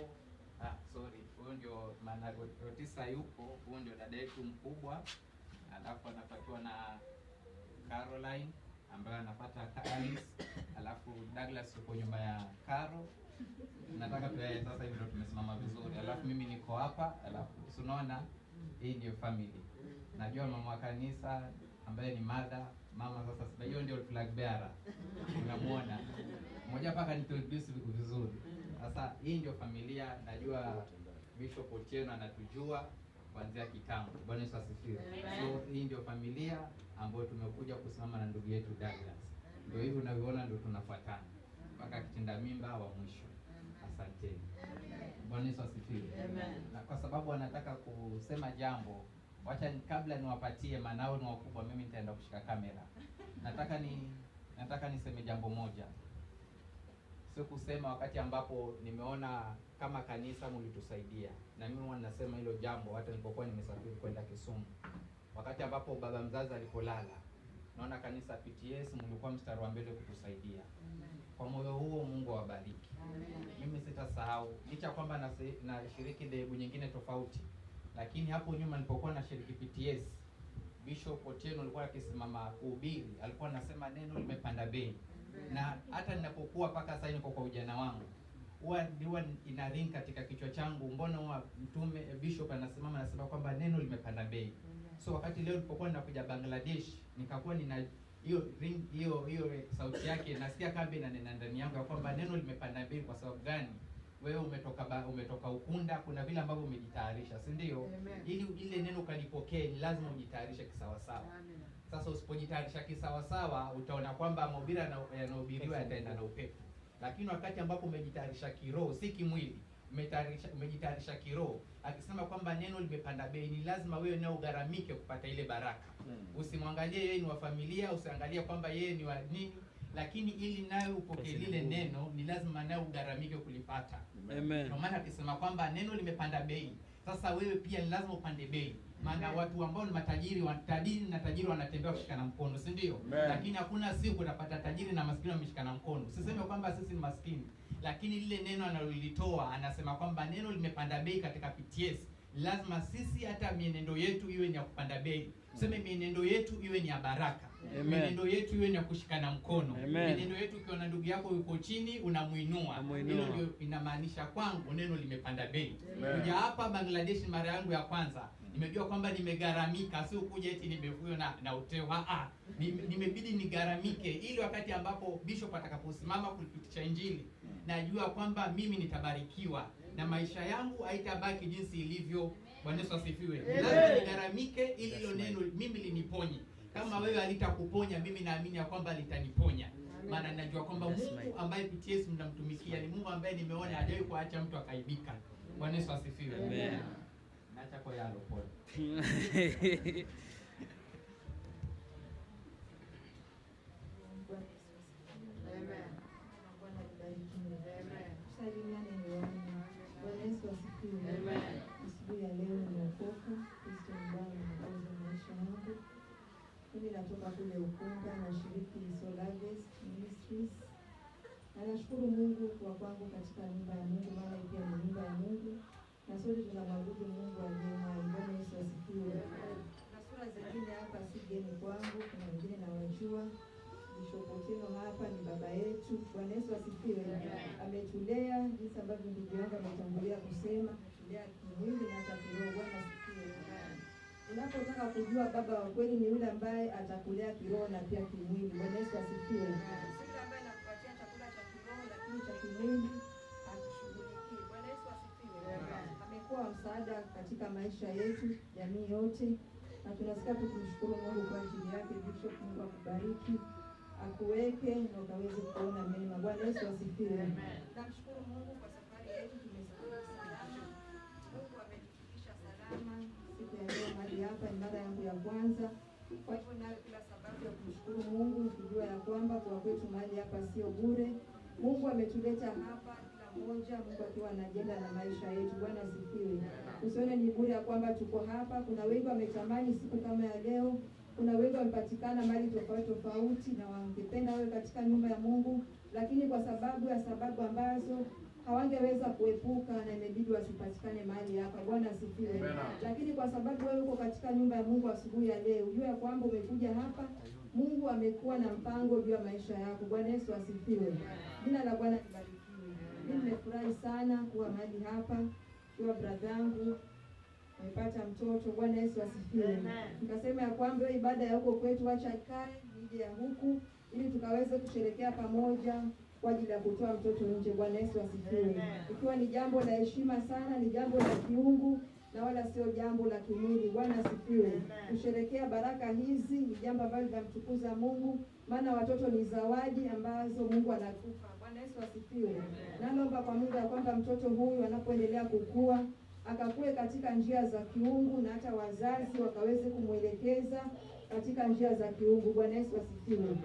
Huyo ndio maana Rotisa yupo, huyo ndio dada yetu mkubwa. Alafu anapatiwa na Caroline ambaye anapata Alice. Alafu Douglas yuko nyuma ya Caro. Nataka tuyae sasa hivi ndio tumesimama vizuri. Alafu mimi niko hapa, alafu unaona hii ndio family. Najua mama wa kanisa ambaye ni mama sasa sasa hiyo ndio flag bearer. Unamuona? Mmoja paka introduce vizuri. Sasa hii ndio familia, najua Bishop Otieno anatujua kuanzia kitambo. Bwana Yesu asifiwe. So hii ndio familia ambayo tumekuja kusimama na ndugu yetu Douglas. Ndio hivi unavyoona ndio tunafuatana mpaka kitinda mimba wa mwisho. Asanteni. Bwana Yesu asifiwe. Na kwa sababu anataka kusema jambo, wacha kabla niwapatie manao ni wakubwa, mimi nitaenda kushika kamera. Nataka niseme jambo moja. Sio kusema wakati ambapo nimeona kama kanisa mlitusaidia. Na mimi wanasema hilo jambo hata nilipokuwa nimesafiri kwenda Kisumu. Wakati ambapo baba mzazi alipolala, naona kanisa PTS mlikuwa mstari wa mbele kutusaidia. Kwa moyo huo Mungu awabariki. Mimi sitasahau licha kwamba na shiriki dhehebu nyingine tofauti. Lakini hapo nyuma nilipokuwa na shiriki PTS, Bishop Otieno alikuwa akisimama kuhubiri, alikuwa anasema neno limepanda bei. Na hata ninapokuwa paka sasa niko kwa ujana wangu, huwa ina ring katika kichwa changu, mbona huwa mtume Bishop anasema kwamba neno limepanda bei. So wakati leo nilipokuwa ninakuja Bangladesh, nikakuwa nina hiyo ring hiyo sauti yake, nasikia kama inanena ndani yangu ya kwamba neno limepanda bei. Kwa sababu gani? Wewe umetoka Ukunda, kuna vile ambavyo umejitayarisha, si ndio? Ili ile neno kalipokee ni lazima ujitayarishe kisawasawa. Sasa usipojitayarisha kisawasawa, utaona kwamba mahubiri yanahubiriwa yataenda na upepo. Lakini wakati ambapo umejitayarisha kiroho, si kimwili, umejitayarisha kiroho, akisema kwamba neno limepanda bei, ni lazima wewe nao ugaramike kupata ile baraka. Usimwangalie yeye ni wa familia, usiangalie kwamba yeye ni wa nini, lakini ili nawe upokee lile neno ni lazima nawe ugaramike kulipata. Amen. Kwa maana akisema kwamba neno limepanda bei, sasa wewe pia ni lazima upande bei. Maana watu ambao ni matajiri, tajiri wanatembea kushikana mkono, si ndio? Lakini hakuna siku utapata tajiri na maskini wameshikana mkono. Siseme kwamba sisi ni maskini, lakini lile neno analolitoa, anasema kwamba neno limepanda bei katika PTS. Lazima sisi hata mienendo yetu iwe ni ya kupanda bei. Tuseme mienendo yetu iwe ni ya baraka. Mienendo yetu iwe ni ya kushikana mkono. Mienendo yetu ukiona ndugu yako yuko chini unamuinua. Hilo ndio inamaanisha kwangu neno limepanda bei. Kuja hapa Bangladesh mara yangu ya kwanza, nimejua kwamba nimegaramika, sio kuja eti nimevuyo na uteo. Nimebidi nigaramike ili wakati ambapo Bishop atakaposimama kulipitisha Injili, najua kwamba mimi nitabarikiwa na maisha yangu haitabaki jinsi ilivyo. Bwana Yesu asifiwe. Lazima nigaramike ili hilo neno mimi liniponye. Kama wewe alitakuponya, mimi naamini ya kwamba litaniponya. Maana najua kwamba Mungu ambaye PTS mnamtumikia ni Mungu ambaye nimeona hajawahi kuacha mtu akaibika. Bwana Yesu asifiwe. Amen. Naacha kwa yalo pole. Asubuhi ya leo nimeokoka, Kristo ni Bwana na Mwokozi wa maisha yangu. Mimi natoka kule Ukunda, nashiriki Soul Harvest Ministries. Na nashukuru Mungu kwa kwangu katika nyumba ya Mungu, maana pia ni nyumba ya Mungu. Na sote tunamwabudu Mungu aliye hai. Bwana Yesu asifiwe. Na sura zingine hapa si geni kwangu, kuna wengine nawajua. Bishop Otieno hapa ni baba yetu. Bwana Yesu asifiwe. Ametulea jinsi ambavyo ndugu yangu ametangulia kusema, ametulea kimwili na hata kiroho. Bwana asifiwe. Unapotaka kujua baba wa kweli ni yule ambaye atakulea kiroho na pia kimwili. Bwana Yesu asifiwe. Yule ambaye anakupatia chakula cha kiroho lakini cha kimwili akushughulikii. Bwana Yesu asifiwe. Amekuwa msaada katika maisha yetu, jamii yote. Na tunasikia tukimshukuru Mungu kwa ajili yake. Bishop, Mungu akubariki, akuweke na ukaweze kuona mema. Bwana Yesu asifiwe. Namshukuru Mungu kwa safari yetu, tumesafiri salama. Mungu ametufikisha salama siku ya leo hadi hapa. Ni mara yangu ya kwanza, kwa hivyo nayo kila sababu ya kumshukuru Mungu, nikijua ya kwamba kwa kwetu mahali hapa sio bure. Mungu ametuleta hapa kila mmoja, Mungu akiwa na ajenda na maisha yetu. Bwana asifiwe. Usione ni bure ya kwamba tuko hapa. Kuna wengi wametamani siku kama ya leo, kuna wengi wamepatikana mahali tofauti na wangependa wewe katika nyumba ya Mungu, lakini kwa sababu ambazo hawangeweza kuepuka na imebidi wasipatikane mahali hapa. Bwana asifiwe. Lakini kwa sababu wewe uko katika nyumba ya Mungu asubuhi ya leo, ujue kwamba umekuja hapa, Mungu amekuwa na mpango juu ya maisha yako. Bwana Yesu asifiwe. Jina la Bwana libarikiwe. Mimi nimefurahi sana kuwa mahali hapa, kwa brother yangu nimepata mtoto. Bwana Yesu asifiwe. Nikasema ya kwamba ibada ya huko kwetu acha ikae nije ya huku ili tukaweze kusherehekea pamoja kwa ajili ya kutoa mtoto nje. Bwana Yesu asifiwe. Ikiwa ni jambo la heshima sana, ni jambo la kiungu na wala sio jambo la kimwili. Bwana asifiwe. Kusherehekea baraka hizi ni jambo ambalo linamtukuza Mungu, maana watoto ni zawadi ambazo Mungu anakupa. Bwana Yesu asifiwe. Naomba kwa Mungu ya kwamba mtoto huyu anapoendelea kukua akakue katika njia za kiungu na hata wazazi wakaweze kumwelekeza katika njia za kiungu. Bwana Yesu asifiwe.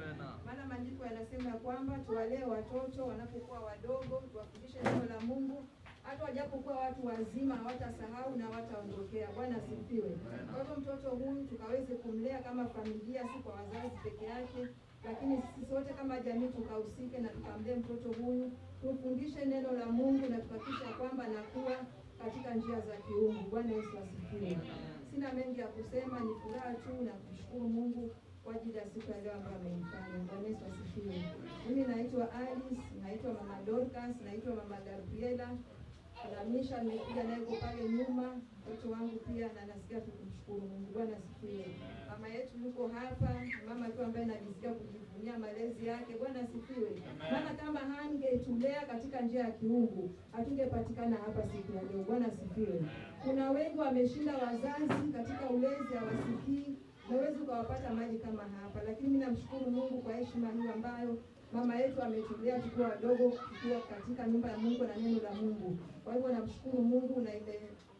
Maana maandiko yanasema kwamba tuwalee watoto wanapokuwa wadogo, tuwafundishe neno la Mungu, hata wajapokuwa watu wazima hawatasahau na hawataondokea. Bwana asifiwe. Kwa hivyo mtoto huyu tukaweze kumlea kama familia, si kwa wazazi peke yake, lakini sisi sote kama jamii tukahusike na tukamlee mtoto huyu, tumfundishe neno la Mungu na tukakisha kwamba anakuwa katika njia za kiungu. Bwana Yesu asifiwe. sina mengi ya kusema, ni furaha tu na kumshukuru Mungu kwa ajili ya siku ya leo ambayo ameifanya. Bwana Yesu asifiwe. Mimi naitwa Alice, naitwa Mama Dorcas, naitwa Mama Gabriela. Kuna Misha nimekuja naye kwa pale nyuma, mtoto wangu pia, na nasikia kumshukuru Mungu. Bwana asifiwe. Mama yetu yuko hapa, mama tu ambaye najisikia kujivunia malezi yake. Bwana asifiwe. Maana kama hangetulea katika njia ya kiungu, hatungepatikana hapa siku ya leo. Bwana asifiwe. Kuna wengi wameshinda wazazi katika ulezi, hawasikii. Hawezi ukawapata maji kama hapa, lakini mimi namshukuru Mungu kwa heshima hii ambayo mama yetu ametulea tukiwa wadogo, tukiwa katika nyumba ya Mungu na neno la Mungu. Kwa hivyo namshukuru Mungu na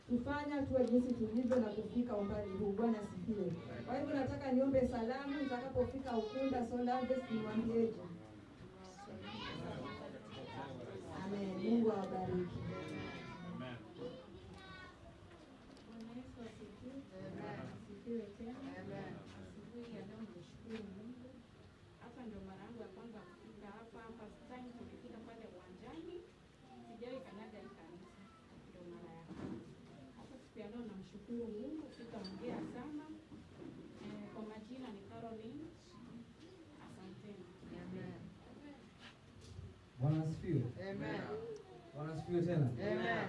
tufanya tuwe jinsi tulivyo na kufika umbali huu. Bwana asifiwe. Kwa hivyo nataka niombe salamu nitakapofika Ukunda Solarvest, niwaambieje? Amen. Mungu awabariki. Amen. Asifiwe tena. Asubuhi ya leo nimeshukuru Mungu. Hapa ndio mara yangu ya kwanza kufika hapa. First time tulifika pale uwanjani. Sijawahi kanyaga hii kanisa. Ndio mara ya kwanza. Hapa siku ya leo namshukuru Mungu, sitaongea sana. Kwa majina ni Caroline. Asanteni. Amen. Bwana asifiwe. Amen. Bwana asifiwe tena. Amen.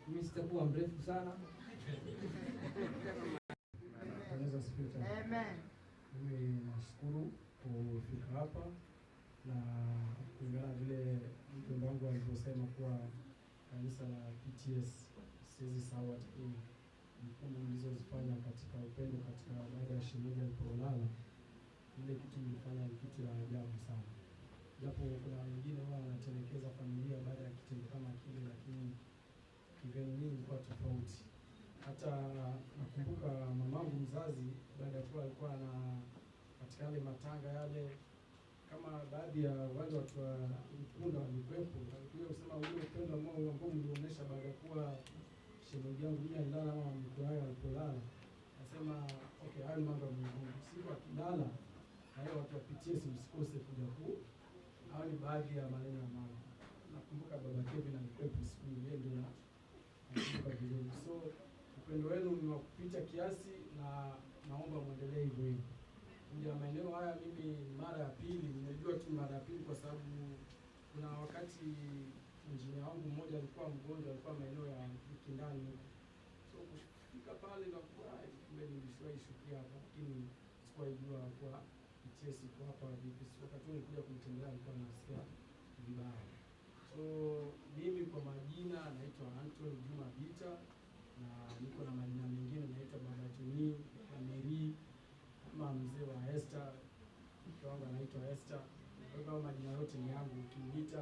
Mimi sitakuwa mrefu sana. Amen. Mimi nashukuru kufika hapa na kulingana vile mjomba wangu alivyosema kuwa kanisa la PTS siwezi sahau hata jukumu nilizozifanya katika upendo katika baada ya shemeji alipolala. Ile kitu nilifanya ni kitu ya ajabu sana. Japo kuna wengine wao wanatelekeza familia baada ya kitendo kama kile, lakini kivyo mimi ilikuwa tofauti. Hata nakumbuka mamangu mzazi baada ya kuwa alikuwa na katika yale matanga yale, kama baadhi ya wale watu wa Ukunda walikuwepo, alikuja kusema ule upendo ambao mlionyesha baada ya kuwa shemeji yangu mimi alilala ama mko hayo alipolala, nasema okay, hayo mambo ya Mungu, siku akilala hayo watu wapitie, msikose kuja hao ni baadhi ya maneno ya mama. Nakumbuka baba Kevin alikuwepo siku ile, ndio nakumbuka vizuri. So upendo wenu ni wa kupita kiasi na naomba muendelee hivyo hivyo. Ndio maeneo haya mimi mara ya pili, nimejua tu mara ya pili kwa sababu kuna wakati injinia wangu mmoja alikuwa mgonjwa, alikuwa maeneo ya Kindani. So kufika pale na kwa kumbe nilishawahi shukia hapa, lakini sikuwahi jua kwa PTS iko hapa vipi. So wakati nilikuja kumtembelea alikuwa nasikia vibaya. So mimi kwa majina naitwa Anton Juma Bita na niko na majina mengine naitwa Baba Tuni, Amiri, kama mzee wa Esther, mke wangu anaitwa Esther. Kwa hiyo majina yote ni yangu, ukiniita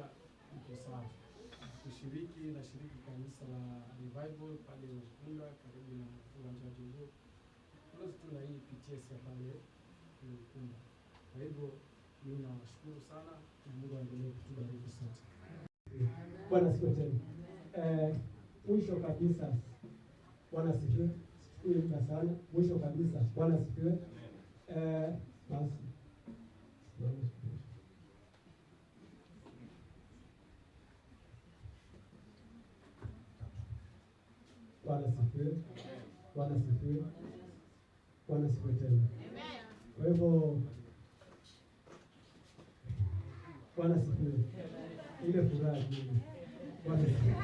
niko sawa. Nashiriki kanisa la Revival pale Ukunda karibu na uwanja wa Jimbo. Close tu na hii PTS ya pale Ukunda. Kwa hivyo mimi nawashukuru sana na Mungu aendelee kutubariki sote. Bwana sifiwe tena. Mwisho kabisa Bwana sifiwe. Sikui sana. Mwisho kabisa Bwana sifiwe. Basi. Bwana sifiwe. Bwana sifiwe. Bwana sifiwe tena. Kwa hivyo Bwana sifiwe. Ile furaha hii. Bwana sifiwe.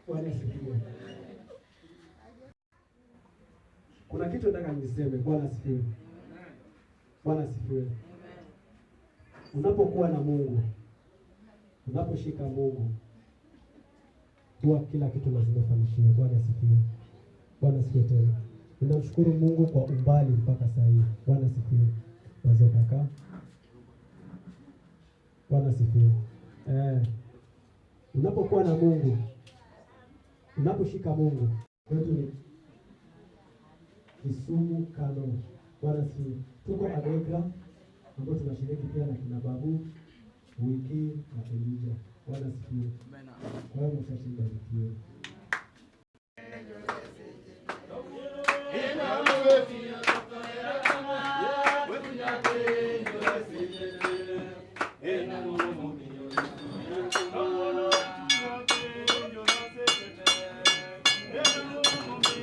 Bwana sifiwe. Kuna kitu nataka niseme. Bwana sifiwe. Bwana sifiwe. Unapokuwa na Mungu, unaposhika Mungu, huwa kila kitu lazima fanikiwe. Bwana sifiwe. Bwana sifiwe tena. Ninamshukuru Mungu kwa umbali mpaka saa hii. Bwana sifiwe. Wazo kaka. Bwana sifiwe. Unapokuwa na Mungu, unaposhika Mungu, kwetu ni Kisumu Kano. Bwana sifiwe. Tuko Adegra ambao tunashiriki pia na kina Babu, Wiki na Elija. Bwana sifiwe. Kwa hiyo mchache mbarikiwe. Amen.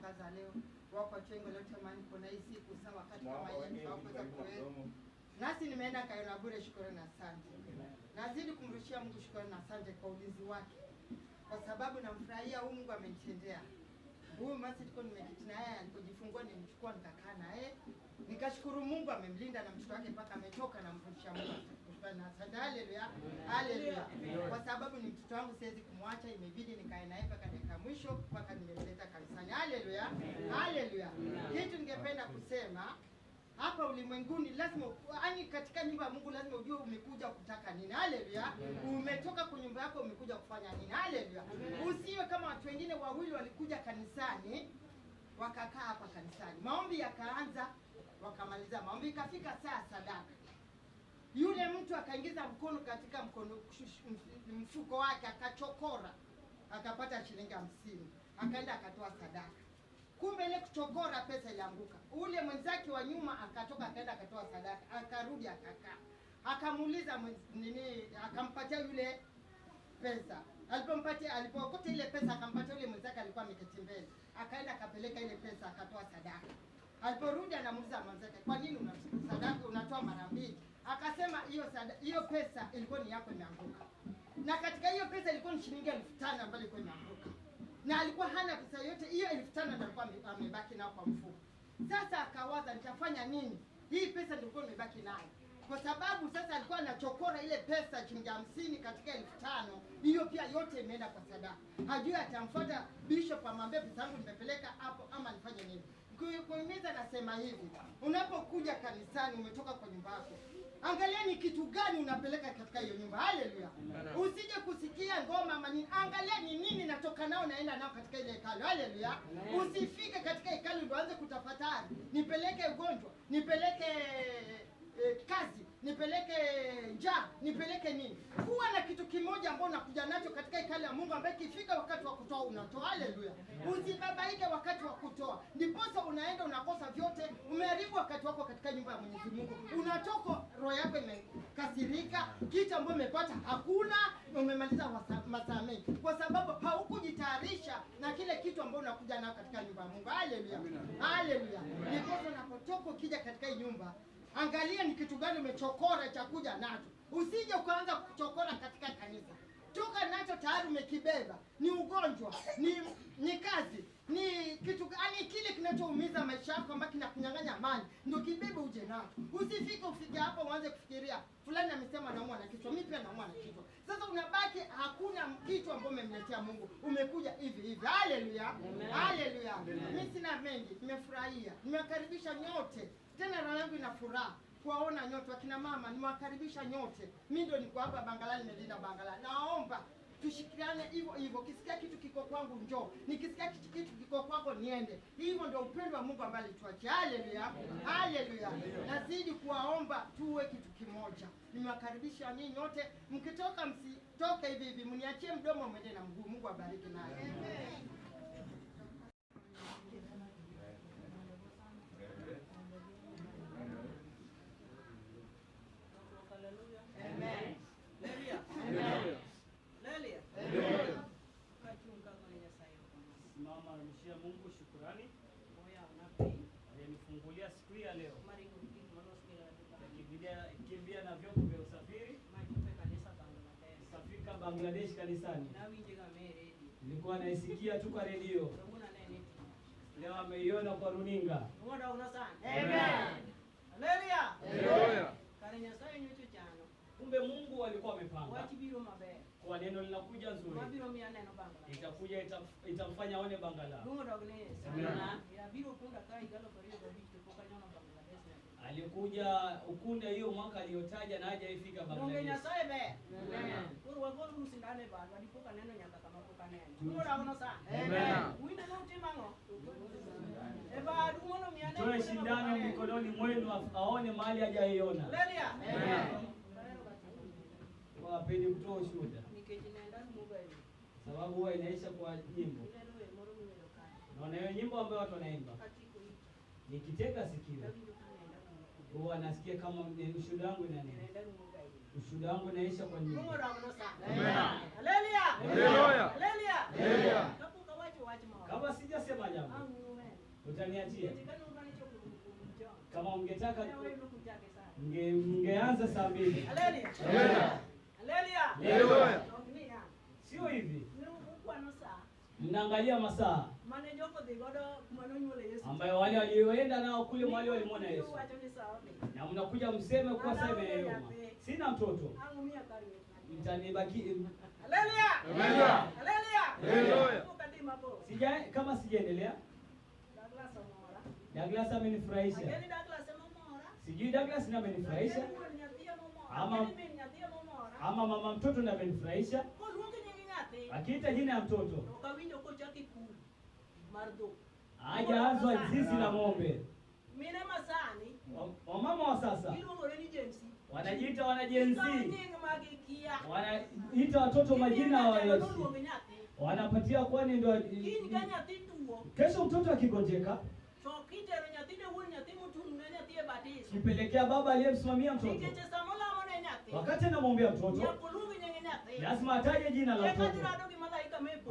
mwangaza leo. Wako chengo leo tamani kuna hii siku sawa wakati kama hii tunaweza kuweza. Nasi nimeenda kaiona bure, shukrani na asante. Nazidi kumrushia Mungu shukrani na asante kwa ulinzi wake. Kwa sababu namfurahia huyu Mungu amenitendea. Huyu masi tuko nimekiti na yeye alipojifungua nimchukua nikakaa na yeye. Nikashukuru Mungu amemlinda na mtoto wake mpaka ametoka na mfundisha Mungu. Shukrani na asante. Haleluya. Haleluya. Kwa sababu ni mtoto wangu siwezi kumwacha, imebidi nikae naye mpaka dakika mwisho mpaka nimemleta kanisani. Haleluya. Haleluya. Kitu ningependa kusema hapa ulimwenguni lazima yani katika nyumba ya Mungu lazima ujue umekuja kutaka nini. Haleluya. Umetoka kwa nyumba yako umekuja kufanya nini. Haleluya. Usiwe kama watu wengine wawili walikuja kanisani wakakaa hapa kanisani. Maombi yakaanza wakamaliza maombi, ikafika saa sadaka. Yule mtu akaingiza mkono katika mfuko wake akachokora. Akapata shilingi 50. Akaenda akatoa sadaka. Kumbe ile kuchokora pesa ilianguka. Ule mwenzake wa nyuma akatoka akaenda akatoa sadaka, akarudi akakaa. Akamuuliza nini, akampatia yule pesa. Alipokuta ile pesa akampatia yule mwenzake alikuwa ameketi mbele. Akaenda akapeleka ile pesa akatoa sadaka. Aliporudi anamuuliza mwenzake, "Kwa nini unatoa sadaka unatoa mara mbili?" Akasema hiyo pesa ilikuwa ni yako imeanguka. Na katika hiyo pesa ilikuwa ni shilingi 5,000 ambayo ilikuwa imeanguka. Na alikuwa hana pesa yote, hiyo 5,000 ndio alikuwa amebaki nayo kwa mfuko. Sasa akawaza nitafanya nini? Hii pesa ndio nimebaki nayo. Kwa sababu sasa alikuwa anachokora ile pesa shilingi 50 katika 5,000, hiyo pia yote imeenda kwa sadaka. Hajui atamfuata bishop amwambie pesa yangu nimepeleka hapo ama nifanye nini. Kuhimiza nasema hivi, unapokuja kanisani umetoka kwa nyumba yako, angalia ni kitu gani unapeleka katika hiyo nyumba. Haleluya. Usije kusikia ngoma ama nini. Angalia ni nini natoka nao naenda nao katika ile hekalu. Haleluya. Usifike katika hekalu ndio anze kutafakari. Nipeleke ugonjwa, nipeleke kazi, nipeleke njaa, nipeleke nini. Kuwa na kitu kimoja ambao unakuja nacho katika hekalu ya Mungu ambaye kifika wakati wa kutoa unatoa. Haleluya. Usibabaike wakati wa kutoa. Ndiposa unaenda unakosa vyote, umeharibu wakati wako katika nyumba ya Mwenyezi Mungu. Unatoka roho yako imekasirika, kitu ambacho umepata hakuna, umemaliza masaa mengi kwa sababu haukujitayarisha na kile kitu ambacho unakuja nao katika nyumba ya Mungu. Haleluya. Haleluya. Ndiposa unapotoka ukija katika hii nyumba, angalia ni kitu gani umechokora cha kuja nacho. Usije ukaanza kuchokora katika kanisa. Toka nacho tayari umekibeba. Ni ugonjwa, ni kazi, ni kitu gani kile kinachoumiza maisha yako ambacho kinakunyang'anya amani. Ndio kibebe uje nacho. Ufike hapo uanze kufikiria fulani amesema naumwa na kichwa, mimi pia naumwa na kichwa. Sasa unabaki hakuna kitu ambacho umemletea Mungu. Umekuja hivi hivi. Haleluya. Haleluya. Mimi sina mengi, nimefurahia. Nimewakaribisha nyote. Tena roho yangu ina furaha kuwaona nyote wakina mama, nimewakaribisha nyote. Mimi ndio niko hapa Bangala, nimelinda Bangala. Naomba tushikiliane hivyo hivyo. Kisikia kitu kiko kwangu njoo. Nikisikia kitu kiko kwako niende. Hivyo ndio upendo wa Mungu ambaye alituachia. Haleluya. Haleluya. Nazidi kuwaomba tuwe kitu kimoja. Nimewakaribisha nyinyi nyote. Mkitoka msitoke hivi hivi. Mniachie mdomo mwende na mguu. Mungu abariki naye. Amen. Mungu shukrani. Alinifungulia siku hii ya leo. Kimbia na vyombo vya usafiri. Safika Bangladesh kanisani. Nilikuwa naisikia tu kwa redio. Leo ameiona kwa runinga. Amen. Haleluya. Kumbe Mungu alikuwa amepanga. Kwa neno linakuja nzuri. Itakuja itamfanya aone Bangala. Alikuja Ukunda hiyo mwaka aliyotaja na haja ifika Bangladesh. Toe shindano mikononi mwenu aone mahali hajaiona. Wapendi kutoa ushuhuda. Sababu huwa inaisha kwa nyimbo. Naona hiyo nyimbo ambayo watu wanaimba. Nikitega sikio. Huwa nasikia kama ushuhuda wangu ina nini? Ushuhuda wangu inaisha kwa nyimbo. Haleluya. Haleluya. Haleluya. Kama sijasema jambo. mngeniachia. Kama ungetaka mngeanza saa 2. Haleluya. Haleluya. Sio hivi. Mnaangalia masaa ambayo wale walioenda nao kule mwali walimwona Yesu, na mnakuja mseme kuwa sasa imeyoma, sina mtoto, mtanibaki. Haleluya. Haleluya. Kama sijaendelea, Douglas amenifurahisha. Sijui Douglas na amenifurahisha ama mama mtoto na amenifurahisha. Akiita jina ya mtoto hajaanzwa zizi la ng'ombe. Wamama wa sasa wanajiita wanajenzi, wanaita watoto majina wa Yesu, wanapatia kwani ndio kesho mtoto akigonjeka kipelekea baba aliyemsimamia mtoto. Wakati anamwombea mtoto lazima ataje jina la mtoto,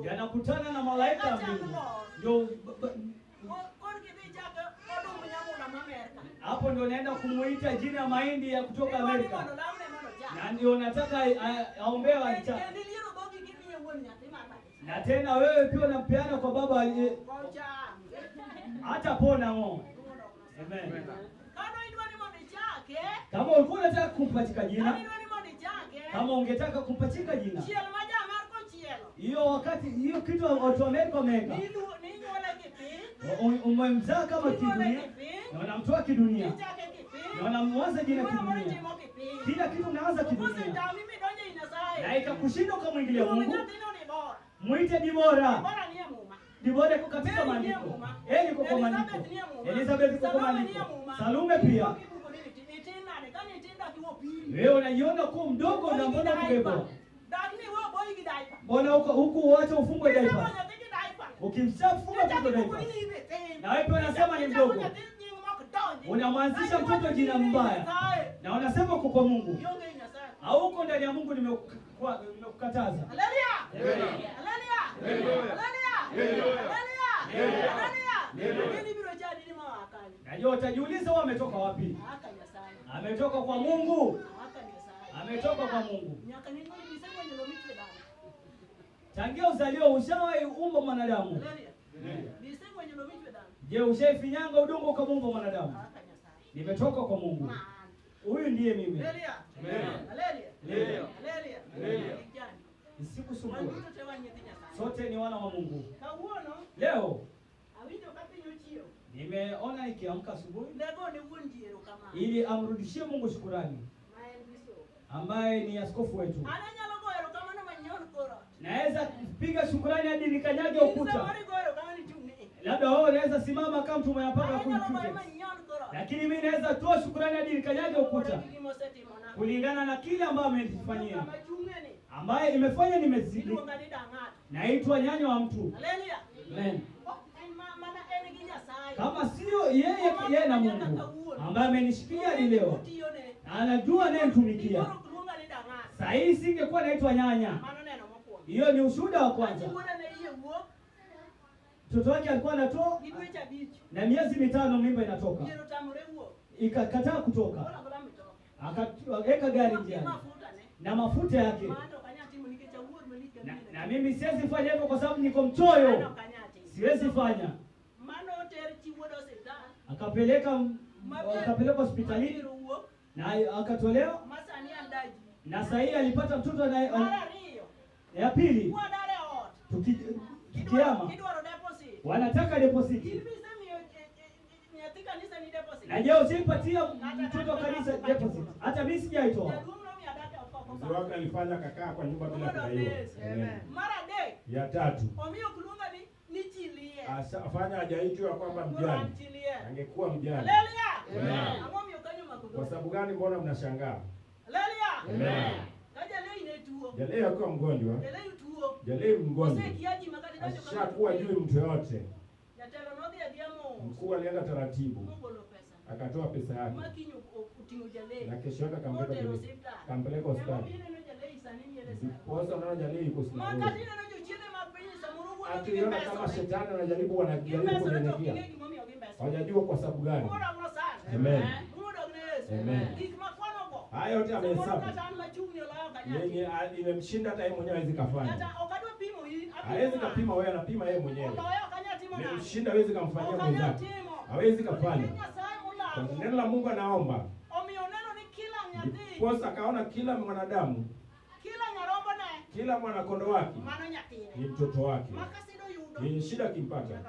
yanakutana na malaika wa mbingu. Ndio hapo ndio naenda kumuita jina ya mahindi ya kutoka Amerika, na ndio nataka aombewe alicha. Na tena wewe pia unampeana kwa baba hata pona ng'o. Amen. Kama ulikuwa unataka kumpachika jina, kama ungetaka kumpachika jina, hiyo wakati hiyo kitu watu wa Amerika wameka umemzaa kama kidunia na wanamtoa kidunia na wanamwaza jina kidunia, kila kitu unaanza kidunia, na ikakushinda ukamwingilia Mungu. Muite Dibora. Dibora iko katika maandiko, Eli iko kwa maandiko, Elizabeth iko kwa maandiko, Salume pia. Wewe unajiona kuwa mdogo na mbona kubebwa? Mbona huku uache ufungwe diaper? Ukimshafunga mtoto diaper, na wewe pia unasema ni mdogo, unamwanzisha mtoto jina mbaya, na unasema uko kwa Mungu. Au uko ndani ya Mungu? Nimekukataza. Haleluya. Haleluya. Najua utajiuliza wao ametoka wapi? Ametoka kwa Mungu. Ametoka kwa Mungu. Tangia uzalio ushawahi umba mwanadamu? Je, ushaifinyanga udongo ukaumba mwanadamu? Nimetoka kwa Mungu. Huyu ndiye mimi. Haleluya. Sikusumbua. Sote ni wana wa Mungu. Leo nimeona nikiamka asubuhi ili amrudishie Mungu shukurani, ambaye ni askofu wetu. Naweza kupiga shukurani hadi nikanyage ukuta. Labda wewe unaweza simama kama mtu umeyapanga kuituke, lakini mimi naweza toa shukurani hadi nikanyage ukuta kulingana na kile ambacho amenifanyia, ambaye imefanya nimezidi. Naitwa nyanya wa mtu. Amen. Kama sio yeye na Mungu ambaye amenishikia hadi leo, anajua naye mtumikia, sasa hii singekuwa naitwa nyanya. Hiyo ni ushuhuda wa kwanza. Mtoto wake alikuwa anatoa na miezi 5 mimba inatoka, ikakataa kutoka, akaweka gari njiani na mafuta yake. Na mimi siwezi fanya hivyo kwa sababu niko mchoyo, siwezi fanya. Akapeleka hospitalini na akatolewa, na sasa hivi alipata mtoto na ya pili. Tukiama wanataka deposit. Na je, usipatia mtoto kanisa deposit? Hata mimi sijaitoa. Mzee wake alifanya kakaa kwa nyumba bila kudaiwa. Mara day ya 3. Omio kulunga ni chilie. Afanya hajaitwa kwamba mjane. Angekuwa mjane. Haleluya. Amomio kanyo makudu. Kwa sababu gani mbona mnashangaa? Haleluya. Kaja leo inetuo. Jaleo akiwa mgonjwa. Jaleo tuo. Jaleo mgonjwa. Ose kiaji makati ndio kama. Ashakuwa juu mtu yote. Yatelo nodi ya diamo. Mkuu alienda taratibu. Akatoa pesa yake. Makinyo utingo jaleo. Na kesho yake kampeleka hospitali. Posa unaona jaleo iko hospitali. Makati ndio chile mapenzi samuru. Akiona kama shetani anajaribu kunyenyekea. Hawajajua kwa sababu gani. Mungu ana sana. Amen. Mungu ndio Yesu. Amen. Gik makwano go. Haya yote amehesabu. Yenye Yenye imemshinda hata yeye mwenyewe hawezi kafanya. Hata okadwa pimo hii. Hawezi kapima wewe, anapima yeye mwenyewe. Ndio wewe kanya timo na. Imemshinda hawezi kumfanyia mwenzake. Hawezi kafanya. Kwa neno la Mungu anaomba. Omio neno ni kila nyathi. Posa akaona kila mwanadamu, Kila nyarombo na. kila mwanakondo wake Mano nyathine. ni mtoto wake. Makasido yudo. Yenye shida kimpata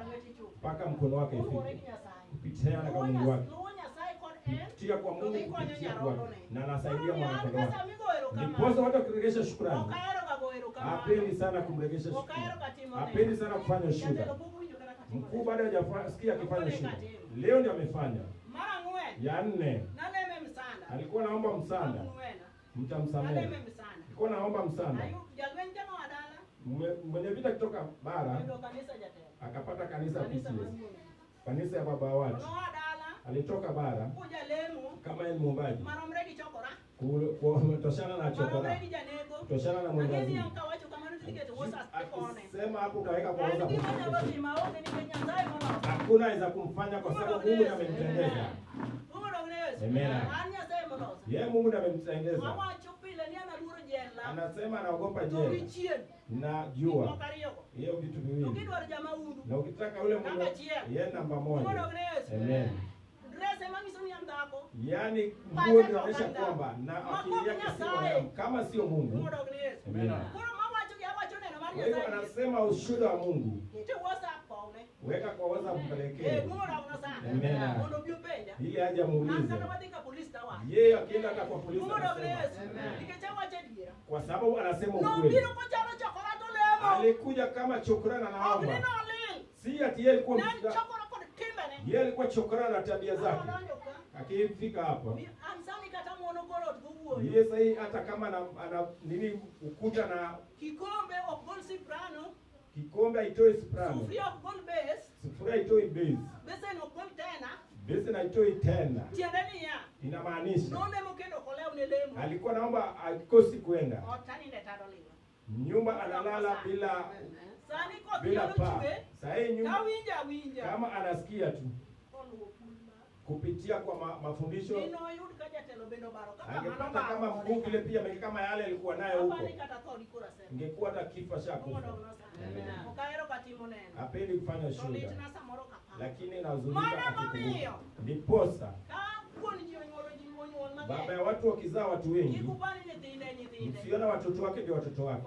mpaka mkono wake ifike. Kupitia na kwa Mungu wake. Kupitia kwa Mungu, kupitia kwa na anasaidia mwanakondo wake. Ndiposa watu wakiregesha shukrani. Hapendi sana kumregesha shukrani. Hapendi sana kufanya shukrani. Mkuu bado hajasikia akifanya shukrani. Leo ndio amefanya. Ya 4. Alikuwa naomba msanda. Mtamsamehe. Alikuwa naomba msanda. Mwenye vita kutoka bara akapata kanisa PCS. Kanisa ya baba watu. Alitoka bara kama yeye muombaji. Kutoshana na chokora. Kutoshana na mwangazi. Sema hapo kaweka kwa oza. Hakuna aweza kumfanya kwa sababu Mungu ndiye amemtendeza. Amen. Yeye Mungu ndiye amemtendeza. Anasema anaogopa jela na jua. Hiyo vitu viwili. Na ukitaka ule Mungu yeye namba 1. Amen. Yaani Mungu anaonyesha kwamba na akili yake si mwanadamu kama sio Mungu. Amen. Kwa hiyo anasema ushuhuda wa Mungu. Weka kwa WhatsApp mpelekee. Amen. Ili aje muulize. Yeye akienda hata kwa polisi kwa sababu anasema ukweli. Alikuja kama chokorana na naomba. Si ati yeye alikuwa yeye alikuwa chokorana na tabia zake. Akifika hapa yeye sasa hata kama ana nini ukuta na kikombe of gold soprano, kikombe haitoi soprano, sufuria of gold base, sufuria haitoi base, besen of gold tena, besen haitoi tena. Tiendeni ya inamaanisha none mkendo koleo unelemo. Alikuwa naomba akikosi kwenda Otani ndetaro liwa nyumba, analala bila paa. Sasa nyumba winja kama anasikia tu kupitia kwa mafundisho angepata kama mkuu vile pia kama yale alikuwa nayo huko, ingekuwa hata kifa shako. Hapendi kufanya shuhuda, lakini nahuzunika akikumbuka. Ndiposa baba ya watu wakizaa watu wengi, msiona watoto wake ndio watoto wake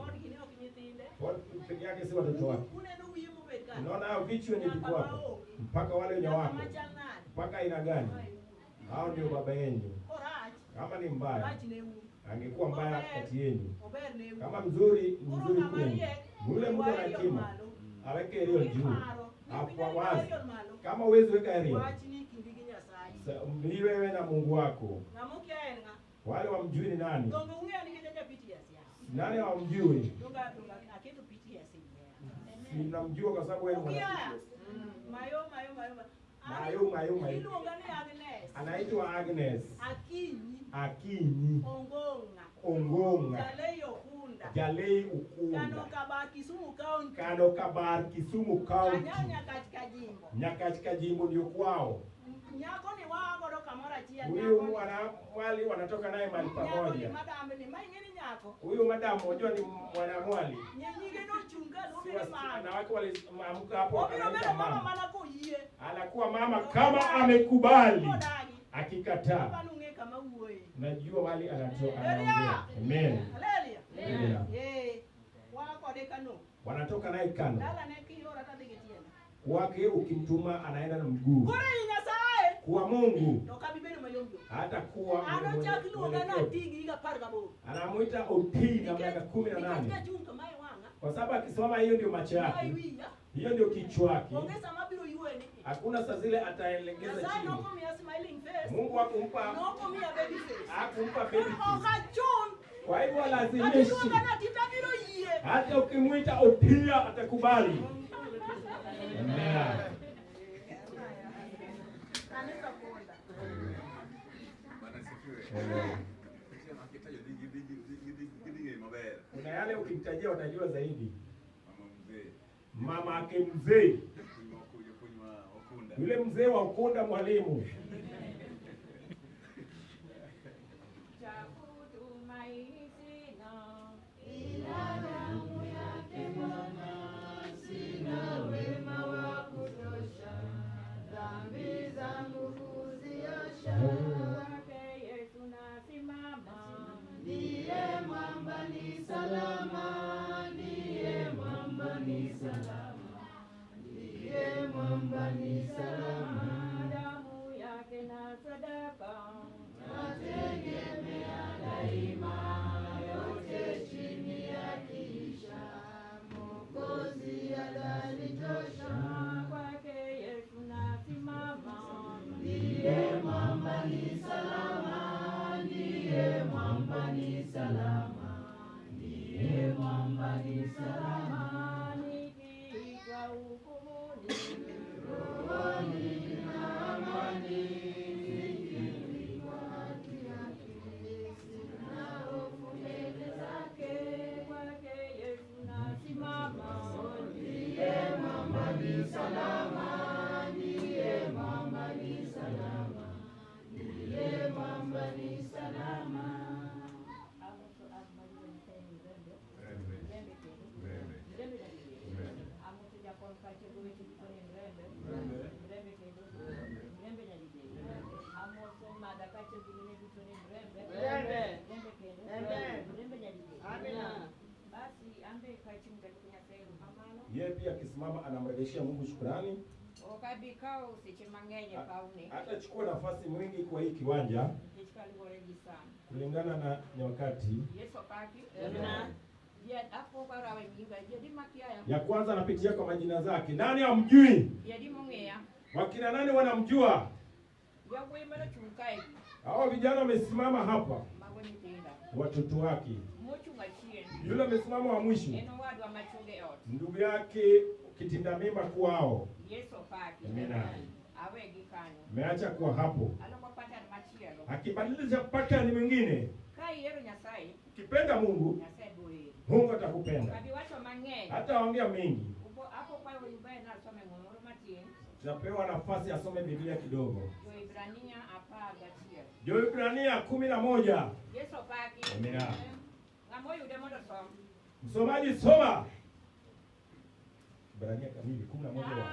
peke yake, si watoto wake. Unaona hao vichwa wenye viko hapo, mpaka wale wenye wako mpaka aina gani? Hao ndio baba yenu. Kama ni mbaya, angekuwa mbaya kati yenu. Kama mzuri kwenu, yule mtu ana hekima aweke hiyo juu hapo wazi. Kama uwezi weka hiyo, ni wewe na Mungu wako. Wale wamjui ni nani? Nani hawamjui? Ninamjua kwa sababu wewe mwana Mayo. Anaitwa Agnes. Akinyi. Ongonga. Jalei Ukunda. Kano Kabar Kisumu County. Nyakatika jimbo ndio kwao. Huyu mwanamwali wanatoka naye mahali pamoja. Huyu madamu unajua ni mwanamwali. Na watu waliamka hapo wanaita mama. Anakuwa mama kama amekubali. Akikataa, najua mali anaongea. Amen. Wanatoka naye Kano. Kwake ukimtuma anaenda na mguu. Kwa Mungu hata kuwa anamuita Otii na miaka 18 kwa sababu akisimama hiyo ndio macho yake, hiyo ndio kichwa chake. Hakuna saa zile ataelekeza chini. Mungu hakumpa baby face. Kwa hivyo lazimishi, hata ukimuita Otia atakubali. Amen. Kuna yale ukimtajia watajua zaidi. Mama ake mzee. Yule mzee wa Ukunda mwalimu. Ndiye mwamba ni salama, ndiye mwamba ni salama, ndiye mwamba ni salama. Damu yake na sadaka nategemea daima, yote chini ya kisha Mwokozi atanitosha. Kwake Yesu nasimama, ndiye mwamba ni salama, ndiye mwamba ni salama, ndiye mwamba ni salama. Nikiitwa hukumuni, rohoni na amani, nikiitwa haki yake, sina hofu mbele zake. Kwake Yesu nasimama, ndiye mwamba ni salama, ndiye mwamba ni salama, ndiye mwamba ni salama. Yeye pia akisimama anamrejeshea Mungu shukrani. Okabikao usichimangenya pauni. Atachukua nafasi mwingi kwa hii kiwanja kulingana na nyakati. Ya kwanza anapitia kwa majina zake. Nani hamjui? Wakina nani wanamjua? Hao vijana wamesimama hapa, watoto wake. Yule amesimama wa mwisho, ndugu yake kitinda mimba kwao. Amina. Meacha kuwa hapo, akibadilisha pattern mwingine. Ukipenda Mungu, Mungu atakupenda. Hata ongea mengi, tunapewa nafasi asome Biblia kidogo. Yoebrania 11. Amina. Msomaji soma. Ibrania kamili 11.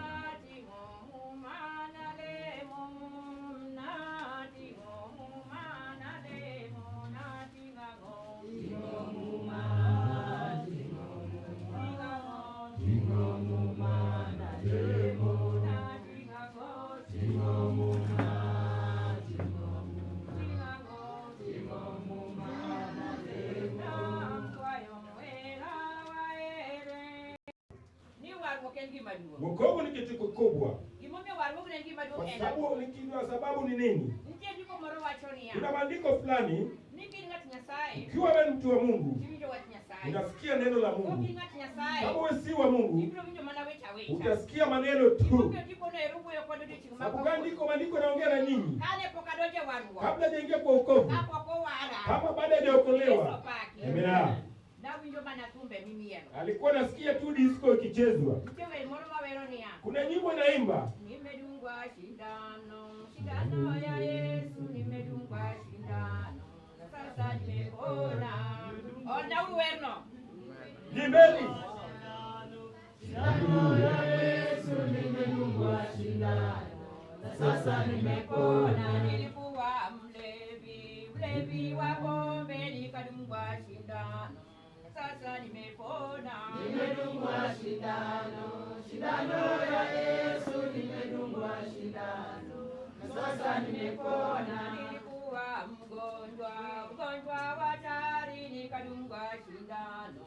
Wokovu ni kitu kikubwa. Kwa sababu ni nini? Kuna maandiko fulani, ukiwa wewe mtu wa Mungu, unasikia neno la Mungu. Kama wewe si wa Mungu, utasikia maneno tu. Sababu maandiko yanaongea na nini? Kabla hajaingia kwa wokovu, kama baada hajaokolewa. Amina. Alikuwa nasikia tu disco ikichezwa. Kuna nyimbo naimba. Nimedungwa shindano, shindano ya Yesu, nimedungwa shindano. Sasa nimepona. Ona uweno. Nimbeni. Shindano ya Yesu, nimedungwa shindano. Sasa nimepona. Nilikuwa mlevi wa pombe, nikadungwa shindano. Sasa nimepona. Nimedungwa shindano, shindano ya Yesu, nimedungwa shindano. Sasa nimepona. Nilikuwa mgonjwa wa hatari, nikadungwa shindano.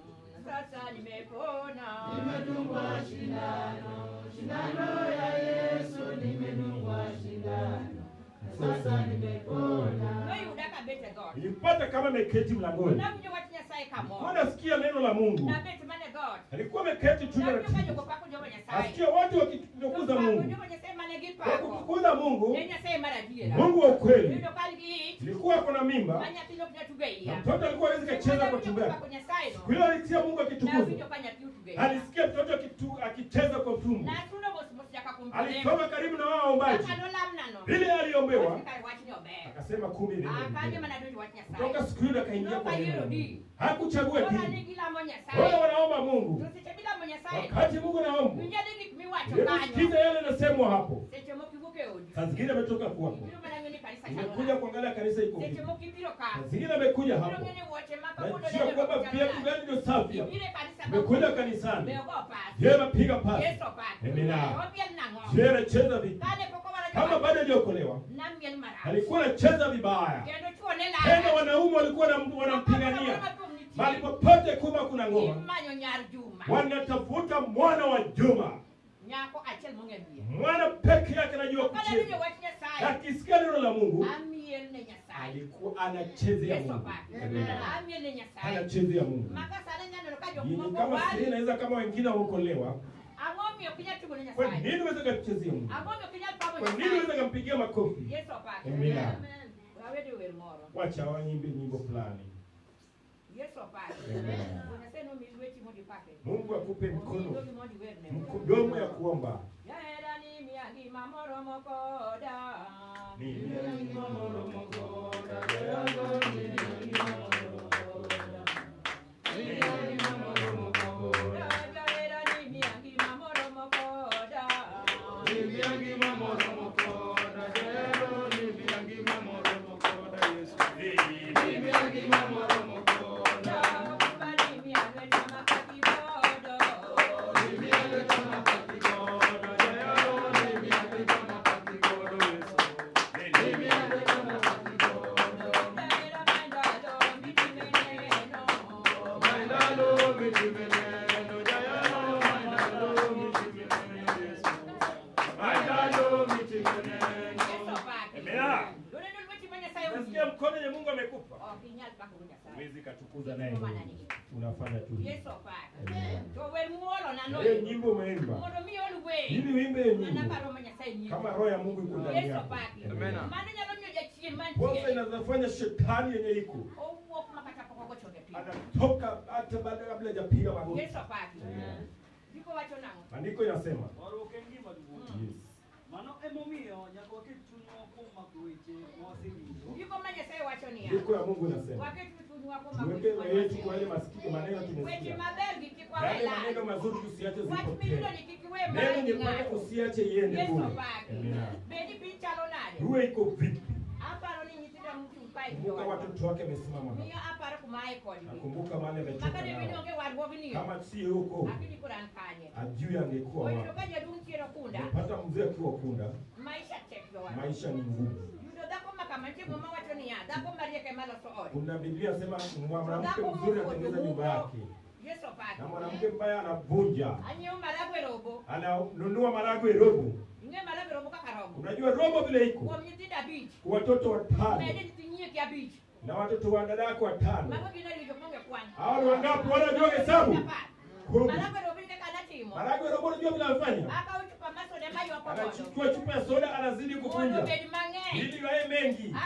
Sasa nimepona. Nimedungwa shindano, shindano ya Yesu, nimedungwa shindano. Sasa nimepona. Nilipata kama meketi mlangoni. Sikia neno la Mungu. Alikuwa ameketi tu na asikia watu wakitukuza Mungu. Wakitukuza Mungu. Mungu wa ukweli. Nilikuwa kuna mimba. Na mtoto alikuwa hawezi kucheza kwa tumbo. Kwa alisikia Mungu akitukuza. Alisikia mtoto akicheza kwa tumbo. Alisoma karibu na wao waombaji. Vile aliombewa akasema 10 kutoka siku hiyo akaingia kwa neno. Hakuchagua dini. Wao wanaomba Mungu. Wakati Mungu anaomba, sikiza yale yanasemwa hapo. Saa zingine ametoka kwako, umekuja kuangalia kanisa iko vipi. Saa zingine amekuja hapo, najua kwamba viatu gani ndio safi. Umekuja kanisani, je, mapiga pasi? Amina. Je, anacheza vipi? Kama bado hajaokolewa, alikuwa anacheza vibaya. Tena wanaume walikuwa wanampigania. Mahali popote kuma kuna ngoma, wanatafuta mwana wa Juma. Mwana peke yake anajua kucheza. Akisikia neno la Mungu, alikuwa anachezea Mungu. Anachezea Mungu. Ni kama sisi naweza kama wengine waokolewa. Kwa nini unaweza kuchezea Mungu? Kwa nini unaweza kumpigia makofi? Amina. Wacha waimbe nyimbo fulani. Mungu akupe mkono ya kuomba. Unafanya tu. Wewe nyimbo umeimba. Hili wimbe nyimbo. Kama roho ya Mungu iko ndani yako. Amen. Wewe unazafanya shetani yenye iko. Anatoka hata baada kabla hajapiga magoti. Andiko inasema. Yes. Mano emomiyo nyaka waket chunywa kuom mako weche mawasewinjo. Ndiko ya Mungu inasema. Tuweke moyo wetu kwa yale masikio maneno tumesikia. Yale maneno mazuri tusiache zipotee. Neno ni kwamba usiache iende bure. Amina. Uwe iko vipi? Kumbuka watoto wake wamesimama hapa. Nakumbuka mahali ametoka nao. Kama si huko, ajui angekuwa wapi. Pata mzee akiwa Ukunda, maisha ni ngumu. Kuna Biblia sema mwanamke mzuri anatengeneza nyumba yake. Na mwanamke mbaya anavunja. Ananunua maragwe robo. Unajua robo vile iko? Kwa watoto 5. Na watoto wa dada yako 5. Hao ni wangapi wanajua hesabu? Maragwe robo unajua vile anafanya? Anachukua chupa ya soda anazidi kuvunja. Ili wae mengi.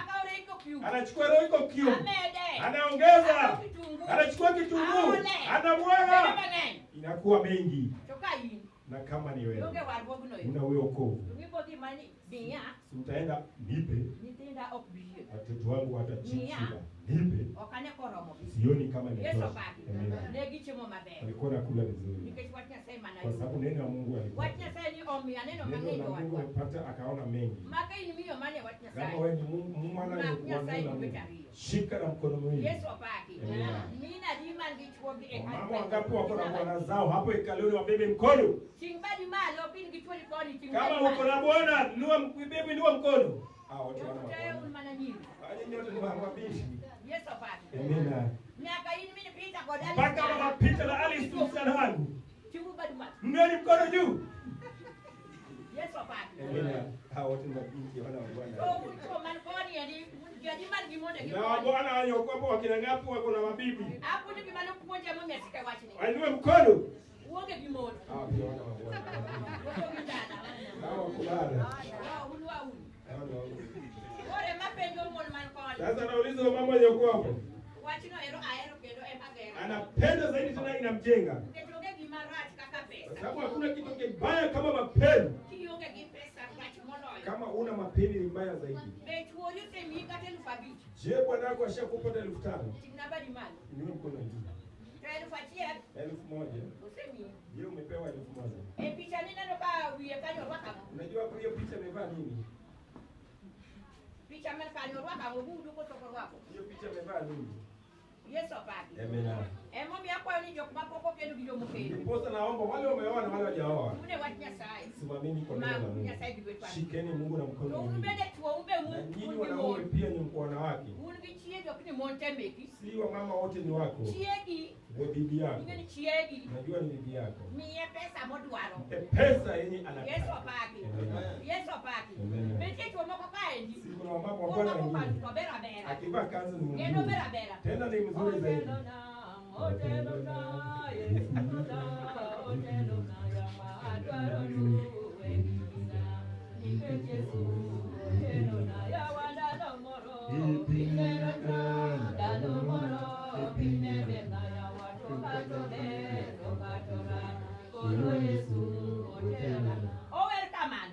Anachukua roho iko kiu. Anaongeza. Anachukua kitunguu. Anamwaga. Inakuwa mengi. Na kama ni wewe una wewe wokovu, utaenda nipe watoto wangu watachika nipe, sioni kama imetosha. Alikuwa nakula vizuri kwa sababu neno la Mungu alikuwa neno la Mungu alipata akaona mengi. Kama wewe ni mwana wa Mungu, shika na mkono mwingine. Mama wangapi wako na bwana zao hapo ikaloni wabebe mkono. Kama uko na bwana nua mbebe nua mkono. Watu wana bwana. Hadi nyote ni wabishi. Amina. Mpaka mama Peter na Alice msichana wangu. Mngeni mkono juu. Amina. Hao wote ni mabinti wana bwana. Na bwana wanyokopo wakina ngapi wako na mabibi? Hapo ni kimano kumonja mimi asika wachi ni. Ainue mkono. Uoge kimono. Pia wana bwana. Hao kulala. Ulwa ulu. Ore mapengo mmoja mankoni. Sasa nauliza mama yako hapo. Wachi no ero aero kendo empagera. Anapenda zaidi tena inamjenga. Kwa sababu hakuna kitu kibaya kama mapenzi. Kama una mapeni ni mbaya zaidi. Je, bwana wako ashakupa 5,000? Ni mkono juu. 1,000. Je, umepewa 1,000? Unajua kwa hiyo picha imevaa nini? Hiyo picha imevaa nini? Amen. Ndiposa naomba wale wameoa na wale hawajaoa, simameni kwa neno la Mungu. Shikeni Mungu na mkono wa Mungu. Na nyinyi wanaume pia ni wanawake. Si wamama wote ni wako. Ni bibi yako. Najua ni bibi yako. Pesa yenye anataka. Si kuna wamama wa Bwana wengine. Akivaa kanzu ni mzuri. Tena ni mzuri zaidi.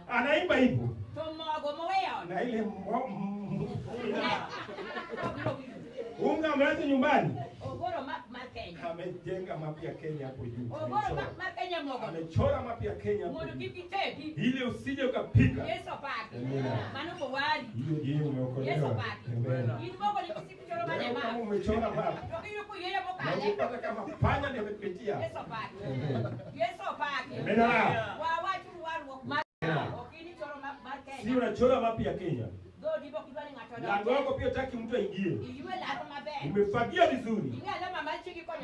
Anaimba hivyo. Na ile unga ameacha nyumbani. Amejenga mapya Kenya hapo juu. Amechora mapya Kenya hapo juu. Ile usije ukapika. Hiyo ndiyo umeokolewa. Kama umechora mapya. Na ukipata kama panya ndio umepitia. Si unachora mapya Kenya. Lango wako pia taki mtu aingie. Umefagia vizuri.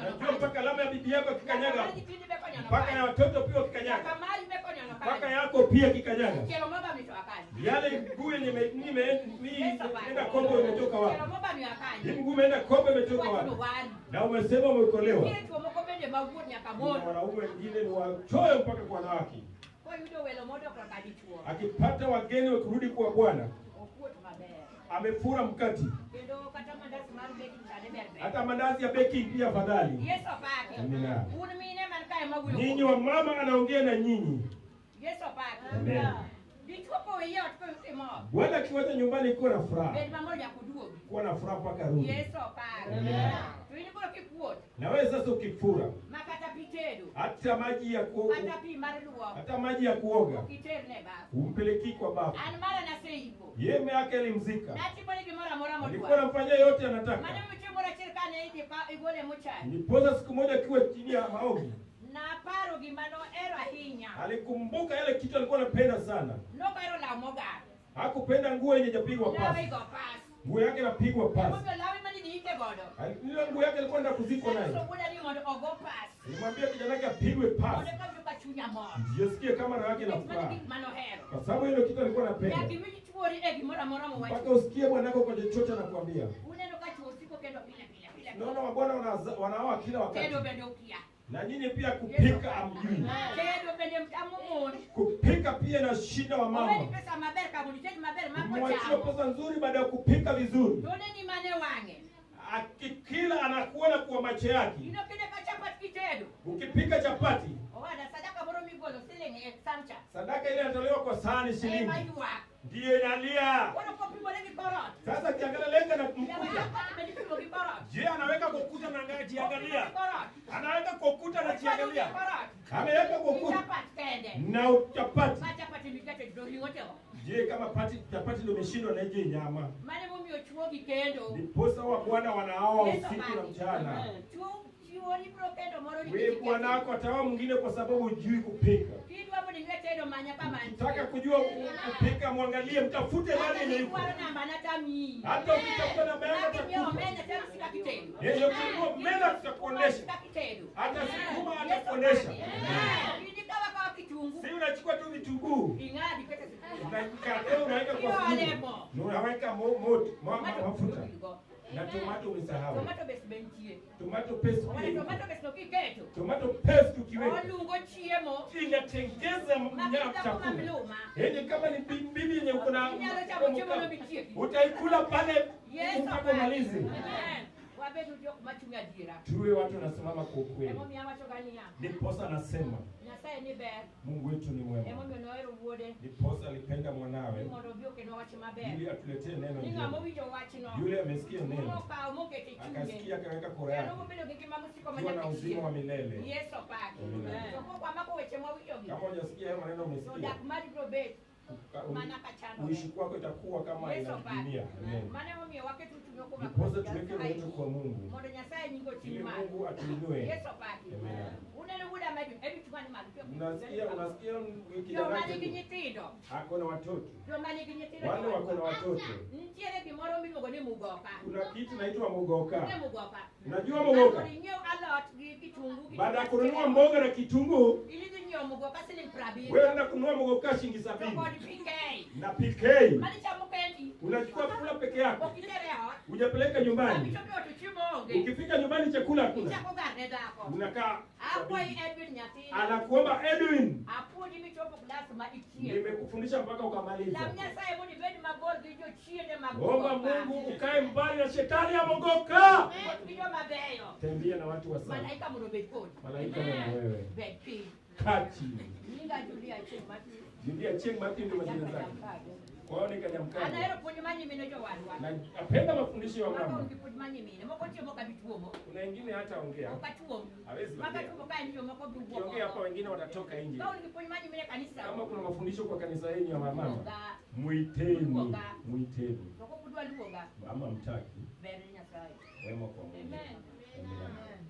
Najua mpaka alama ya bibi yako kikanyaga. Mpaka ya watoto pia kikanyaga. Mpaka yako pia kikanyaga. Yale mguu nimeenda Kongo imetoka wapi? Hii mguu imeenda Kongo imetoka wapi? Na umesema umeokolewa. Wanaume wengine ni wachoyo mpaka kwa wanawake. Akipata wageni wakirudi kwa Bwana, amefura mkati. Hata mandazi ya beki pia fadhali. Amina. Nyinyi wa mama anaongea na nyinyi. Amen. Bwana akiwacha nyumbani kuwa na furaha. Kuwa na furaha mpaka rudi. Na wewe sasa ukifura, hata maji ya kuoga, hata maji ya kuoga umpeleki kwa baba. Yeye yake alimzika. Alikuwa anafanya yote anataka. Nipoza siku moja kiwe chini ya maombi. Alikumbuka yale kitu alikuwa anapenda sana. Hakupenda nguo yenye hajapigwa pasi. Nguo yake inapigwa pasi. Ile nguo yake alikuwa anataka kuzikwa nayo. Nimwambia kijana yake apigwe pasi. Jisikie kama roho yake inafuraha. Kwa sababu ile kitu alikuwa anapenda. Mpaka usikie bwanako kwa chochote anakuambia. Naona wabwana wanaoa kila wakati. Na nyinyi pia kupika amjui. Kupika pia na shida wa mama. Mwachie pesa nzuri baada ya kupika vizuri. Akikila anakuona kwa macho yake. Ukipika chapati, sadaka ile inatolewa kwa sahani shilingi. Ndiyo inalia. Sasa kiangalia lenga na mkuta. Je, anaweka kwa ukuta na anajiangalia? Anaweka kwa ukuta na anajiangalia? Ameweka kwa ukuta. Na chapati. Je, kama chapati ndio imeshindwa na je nyama? Ndiposa wa Bwana wanaoa usiku na mchana. Wewe bwana wako ataoa mwingine kwa sababu hujui kupika. Nataka kujua kupika, muangalie, mtafute nani yenye yuko. Hata ukitafuta na mena atakupa. Yeye ukijua mena tutakuonesha. Hata sikuma atakuonesha. Si unachukua tu vitunguu. Unaweka kwa sufuria. Unaweka moto, mafuta. Na tomato umesahau. Tomato paste. Tomato paste ukiweka. Inatengeza chakula. Yaani kama ni bibi yenye uko na utaikula pale mpaka umalize. wabetu jok machunga dira. Tuwe watu wanasimama kwa ukweli. Emo mi amacho gania. Ndiposa anasema Nyasaye ni ber. Mungu wetu ni mwema. Emo mi noero wuode. Ndiposa alipenda mwanawe Mondo bioke no wachi maber. ili atuletee neno Ninga njema. mo wijo wachi no. Yule amesikia neno. Moka moke te chunye. Akasikia akaweka kura yake. Ndio mbele ngiki mamusiko Kuwa na uzima wa milele. Yeso paki. Amen. Soko kwa mako weche mo wijo gi. Kama hujasikia hayo maneno umesikia. Dak mari probate. Mana kachano. Uishi kwako itakuwa kama Yeso ina paki. dunia. Amen. Maana mimi wake tu tunyoko kwa. Ndiposa tuweke wetu kwa Mungu. Mondo Nyasaye nyingo Ili chima. Mungu atuinue. Yeso paki. Amen. Unene muda maji ebi tukani malipio. Unasikia Ndio mani kinyitindo. ako na watoto. Ndio mani kinyitindo. Wale wako na watoto. Ntiere bimoro miluongo ni mugoka. Kuna kitu naitwa mugoka. Ne mugoka. Unajua mugoka? Nyiew alot gi kitungu gi. Baada ya kununua mboga na kitunguu, Ilidhi nyiew mugoka shilingi 70. wewe unaenda kununua mugoka shilingi 70. Kodi PK. Na PK. Mali cha mukendi. Unachukua kula peke yako. Ukitere ho. Hujapeleka nyumbani. Kichopio tuchimonge. Ukifika nyumbani chakula hakuna. Chako garne dako. Unakaa. Hapo Edwin Nyathini. Anakuomba Edwin. Hapo ni michopo class ma itie. Nimekufundisha mpaka ukamaliza. La Nyasaye mudi bedi magol gijo chiende magol. Omba Mungu ukae mbali na shetani ya mogoka. Gijo mabeyo. Tembea na watu wa sana. Malaika mudo bed kodi. Malaika na wewe. Bed pi. Kati. Ninga Julia chemati. Julia Cheng Martin ndio majina zake. Kwa hiyo nikanyamkana. Anaero ponyimanyi mine jo wadwa. Na napenda mafundisho ya Mama mama. ungiponyimanyi mine. Moko tio moka bituomo. Kuna wengine hata ongea. Okatuomo. Hawezi Maka ongea. tumo kai ndio moko bibuomo. Ukiongea hapa wengine watatoka nje. Kama ungiponyimanyi mine kanisa. Kama kuna mafundisho kwa kanisa yenu ya mama. Luoga. Muiteni. Muiteni. Moko kudwa luoga. Mama mtaki. Bere Nyasaye. Wema kwa Mungu. Amen. Amen.